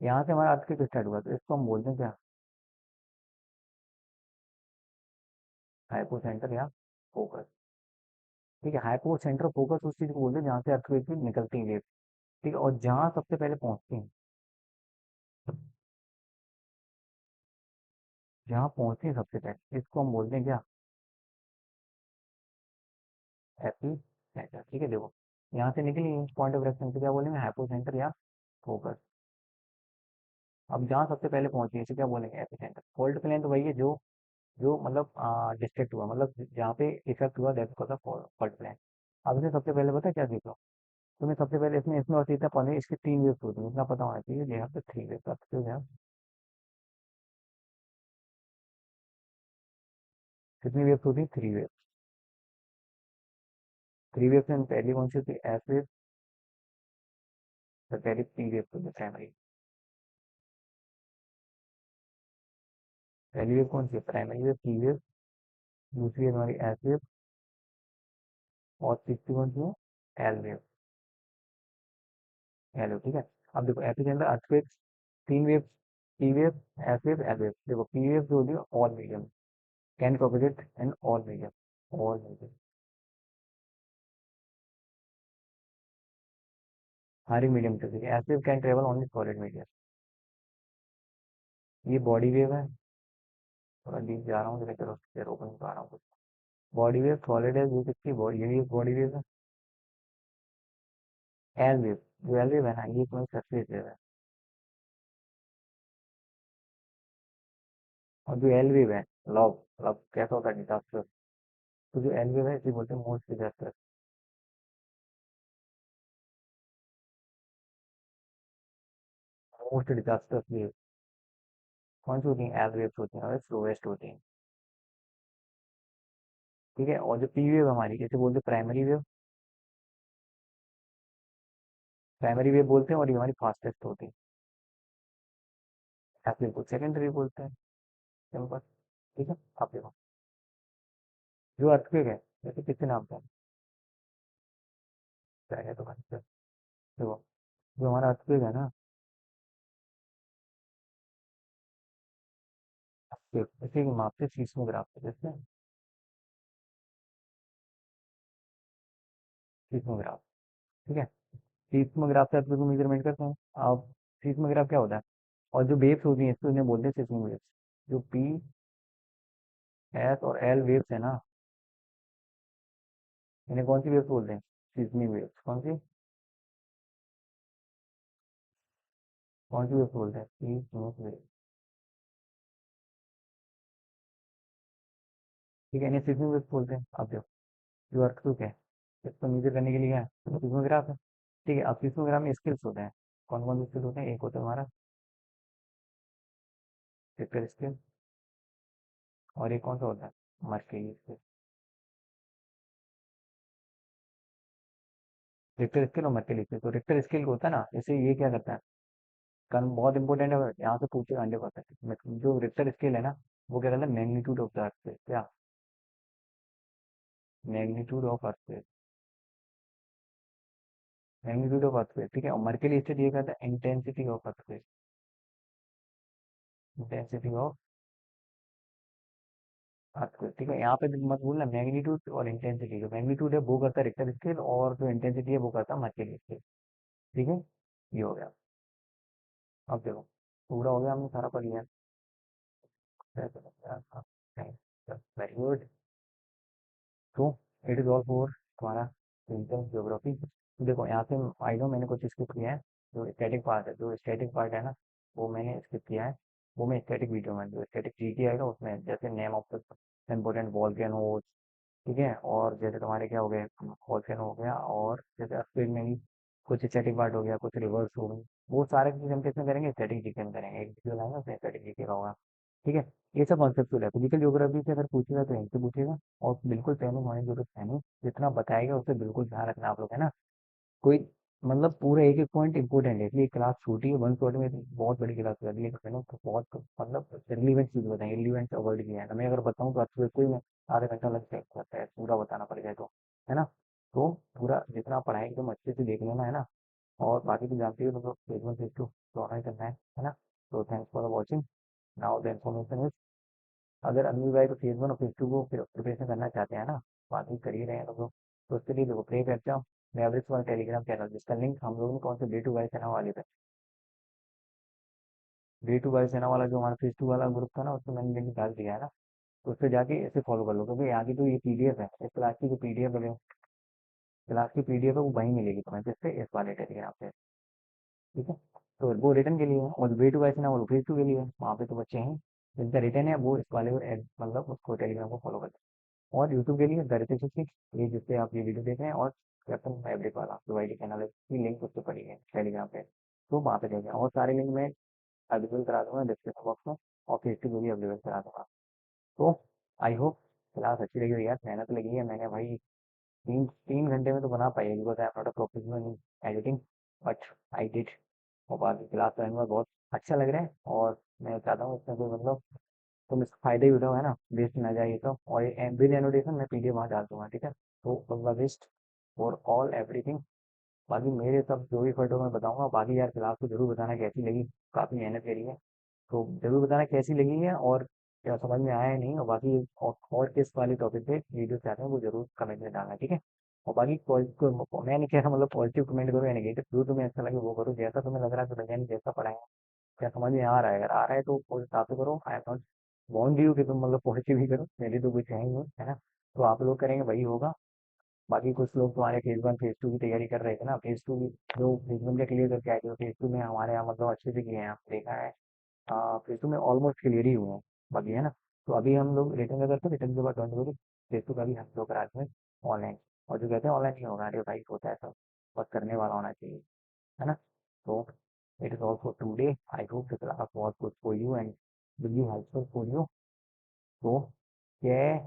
यहाँ से हमारा अर्थ क्वेक स्टार्ट हुआ, तो इसको हम बोलते हैं क्या, हाइपो सेंटर या फोकस। ठीक है, हाइपो सेंटर फोकस उस चीज को बोलते हैं जहाँ से अर्थक्वेक की निकलती है। ठीक है, और जहाँ सबसे पहले पहुंचती हैं, जहाँ पहुंचती है सबसे पहले, इसको हम बोलते हैं क्या, एपी सेंटर। ठीक है, देखो यहाँ से निकली पॉइंट ऑफ रेफरेंस से क्या बोलेंगे, हाइपो सेंटर या फोकस। अब जहाँ सबसे पहले पहुंची है इसे क्या बोलेंगे, एपी सेंटर। फोल्ड प्लेन तो वही है जो जो मतलब डिस्ट्रैक्ट हुआ, मतलब जहाँ पे इफेक्ट हुआ, दैट कॉल्ड फोल्ड प्लेन। अब इसे सबसे पहले पता है क्या देखो, तुम्हें सबसे पहले इसमें इसमें और इतना पढ़ने, इसकी तीन वेव्स होती है, इतना पता होना चाहिए, यहाँ पे थ्री वेव्स आपके जो है। कितनी वेव्स होती है, थ्री वेव्स। थ्री वेव्स में पहली कौन सी होती है, एस वेव। तो पहली पी वेव होती है प्राइमरी। पहली वेव कौन सी है, प्राइमरी वेव, पी वेव। दूसरी है हमारी एस वेव, और तीसरी कौन सी है, एल वेव। L wave. ठीक है, अब देखो एपिसेंटर अर्थक्वेक, तीन wave, P wave, S wave, L wave. देखो पी वेव जो होती है all medium, can propagate in all medium, all medium. हर एक मीडियम से, ठीक है। S wave can travel only solid medium. ये बॉडी वेव है। थोड़ा डीप जा रहा हूँ, जरा चलो फिर ओपन कर रहा हूँ। बॉडी वेव सॉलिड है, ये किसकी बॉडी, ये भी बॉडी वेव है। एल वेव, जो एल वेव है ना, ये कोई सरफेस वेव है। और जो एल वेव है, लॉग लॉग कैसा होता है, डिजास्टर। तो जो एल वेव है इसे बोलते हैं most disaster. Most disaster wave कौन सी होती है, एल वेव होती है और स्लोवेस्ट होती है। ठीक है। और जो पी वेव हमारी, इसे बोलते हैं प्राइमरी वेव। प्राइमरी वेव बोलते हैं, और ये हमारी फास्टेस्ट होती है। एफ वेव को सेकेंडरी बोलते हैं। सिंपल। ठीक है। आप देखो, जो अर्थक्वेक है, जैसे किसके नाम से है तो देखो, जो हमारा अर्थक्वेक है ना, इसे मापते सीस्मोग्राफ से, जैसे सीस्मोग्राफ। ठीक है। सीस्मोग्राफ से अर्थक्वेक को मेजरमेंट करते हैं। अब सीस्मोग्राफ क्या होता है, और जो वेव्स होती हैं इसको इन्हें बोलते हैं सीस्मिक वेव्स। जो पी, एस और एल वेव्स है ना, इन्हें कौन सी वेव्स बोलते हैं, सीस्मिक वेव्स। कौन सी, कौन सी वेव्स बोलते हैं, सीस्मिक वेव्स। ठीक है, इन्हें सीस्मिक वेव्स बोलते हैं। अब देखो, जो अर्थक्वेक है, इसको मेजर करने के लिए क्या है, सीस्मोग्राफ है। ठीक है। अब सीस्मोग्राफ में स्केल्स होते हैं। कौन कौन से स्केल होते हैं, एक होता है हमारा रिक्टर स्केल, और एक कौन सा होता है, मर्करी स्केल। रिक्टर स्केल और मर्करी स्केल। तो रिक्टर स्केल होता है ना, इसे ये क्या करता है, कारण बहुत इंपॉर्टेंट है, यहाँ से पूछे 100%। जो रिक्टर स्केल है ना, वो क्या करता है, मैग्नीट्यूड ऑफ द अर्थक्वेक। क्या, magnitude of earthquake, magnitude of earthquake. ठीक है। और मर्करी स्केल ये कहता है intensity of earthquake, intensity of earthquake. ठीक है। यहाँ पे भी मत भूलना, मैग्नीट्यूड और इंटेंसिटी। जो मैग्नीट्यूड है वो करता है रिक्टर स्केल, और जो इंटेंसिटी है वो करता है मर्करी स्केल। ठीक है। ये हो गया। अब देखो, पूरा हो गया, हमने सारा पढ़ लिया। Very good. तो इट इज ऑल फॉर तुम्हारा फिजिकल ज्योग्राफी। देखो यहाँ से आई नो मैंने कुछ स्किप किया है। जो स्टैटिक पार्ट है, जो स्टैटिक पार्ट है ना, वो मैंने स्किप किया है। वो मैं स्टैटिक वीडियो में, जो स्टैटिक जीटी आएगा उसमें, जैसे name of the important volcanoes. ठीक है। और जैसे तुम्हारे क्या हो गए, वॉल्केनो हो गया, और जैसे अर्थक्वेक में भी कुछ स्टैटिक पार्ट हो गया, कुछ रिवर्स हो गई। वो सारे चीज हम किसमें करेंगे, स्टैटिक जीके में करेंगे। एक वीडियो लाएंगे उसमें स्टैटिक जीके का होगा। ठीक है। ये सब कॉन्सेप्चुअल है। फिजिकल ज्योग्राफी से अगर पूछेगा तो यहीं से पूछेगा। और बिल्कुल पहले मॉर्निंग जरूरत है नहीं, जितना बताएगा उससे बिल्कुल ध्यान रखना आप लोग, है ना। कोई मतलब पूरा एक एक पॉइंट इंपॉर्टेंट है, इसलिए क्लास छोटी है, 1 शॉट में बहुत बड़ी क्लास कर दी है। मैंने तो बहुत मतलब रिलीवेंट चीज बताई, रिलीवेंट अवॉइड किया है। मैं अगर बताऊँ तो अच्छे कोई मैं आधा घंटा लग सकता है पूरा बताना पड़ जाए तो, है ना। तो पूरा जितना पढ़ाई एकदम अच्छे से देख लेना, है ना। और बाकी तो जानते हो, मतलब फेज 1 फेज 2 दोनों ही करना है ना। तो thanks for watching. Now the information is, अगर अगली बार तो फेज 1 और फेज 2 को प्रिपरेशन करना चाहते हैं ना, बाकी कर ही रहे हैं लोग, तो उसके लिए देखो प्रे करते हो मैवरिक्स वाला टेलीग्राम चैनल, जिसका लिंक हम लोगों ने कौन से डे टू वाई सेना वाले पे, डे टू वाई सेना वाला जो हमारा फेज 2 वाला ग्रुप था ना, उसमें मैंने लिंक डाल दिया है ना। तो उससे जाके इसे फॉलो कर लो, क्योंकि आगे तो ये पीडीएफ है, इस क्लास की जो पीडीएफ है, क्लास की पीडीएफ है, वो वहीं मिलेगी तुम्हें, जिससे इस वाले टेलीग्राम पे। ठीक है। तो वो रिटर्न के लिए है, और वे टू वैसे ना, वो फेज 2 के लिए है। वहाँ पे तो बच्चे हैं जिनका रिटर्न है, वो इस वाले को मतलब उसको टेलीग्राम को फॉलो करते हैं। और यूट्यूब के लिए गणित शिक्षक, ये जिससे आप ये वीडियो देख रहे हैं, और कैप्टन फैब्रिक वाला जो आईडी चैनल है, उसकी लिंक उससे पड़ी है टेलीग्राम पे। तो वहाँ पे देखें, और सारे लिंक मैं अवेलेबल करा दूंगा डिस्क्रिप्शन बॉक्स में, और फेस टू भी अवेलेबल करा दूंगा। तो आई होप क्लास अच्छी लगी होगी यार, मेहनत लगी है मैंने भाई। 3 3 घंटे में तो बना पाई, because I am not a professional in editing, but I did. और बाकी क्लास का अनुभव बहुत अच्छा लग रहा है, और मैं चाहता हूँ इसमें कोई मतलब तुम इसका फायदा ही उठाओ, है ना, वेस्ट ना जाए ये तो। और विद एनोटेशन मैं पीडीएफ वहाँ डाल दूंगा, ठीक है। तो all the best for all everything. बाकी मेरे सब जो भी फोटो मैं बताऊंगा, बाकी यार क्लास को जरूर बताना कैसी लगी, काफ़ी मेहनत करी है। तो जरूर बताना कैसी लगी है, और क्या समझ में आया है नहीं, और बाकी और किस वाले टॉपिक पे वीडियो चाहते हैं वो जरूर कमेंट में डालना, ठीक है। और बाकी पॉजिटिव मैं नहीं कह रहा मतलब पॉजिटिव कमेंट करो या नेगेटिव, जो तुम्हें अच्छा लगे वो करो, जैसा तुम्हें लग रहा है तो लगे नहीं, जैसा पढ़ाएंगे क्या समझ में आ रहा है, अगर आ रहा है तो उस हिसाब से करो। आई एम नॉट वांट यू कि तुम मतलब पॉजिटिव ही करो, मेरी तो कुछ है ही नहीं, है ना। तो आप लोग करेंगे वही होगा। बाकी कुछ लोग तुम्हारे फेज वन फेज टू की तैयारी कर रहे थे ना, फेज टू की जो फेज वन का क्लियर करके आए थे, फेज टू में हमारे यहाँ मतलब अच्छे से किए हैं, आप देखा है। फेज टू में ऑलमोस्ट क्लियर ही हुए हैं बाकी, है ना। तो अभी हम लोग रिटर्न का करते हैं, रिटर्न के बाद डोंट वरी, फेज टू का भी हम लोग करा देंगे ऑनलाइन। और जो कहते हैं ऑनलाइन नहीं होगा, अरे भाई होता है सब, बस करने वाला होना चाहिए, है ना। So it is all for today. I hope the class was good for you and will be helpful for you. So yeah,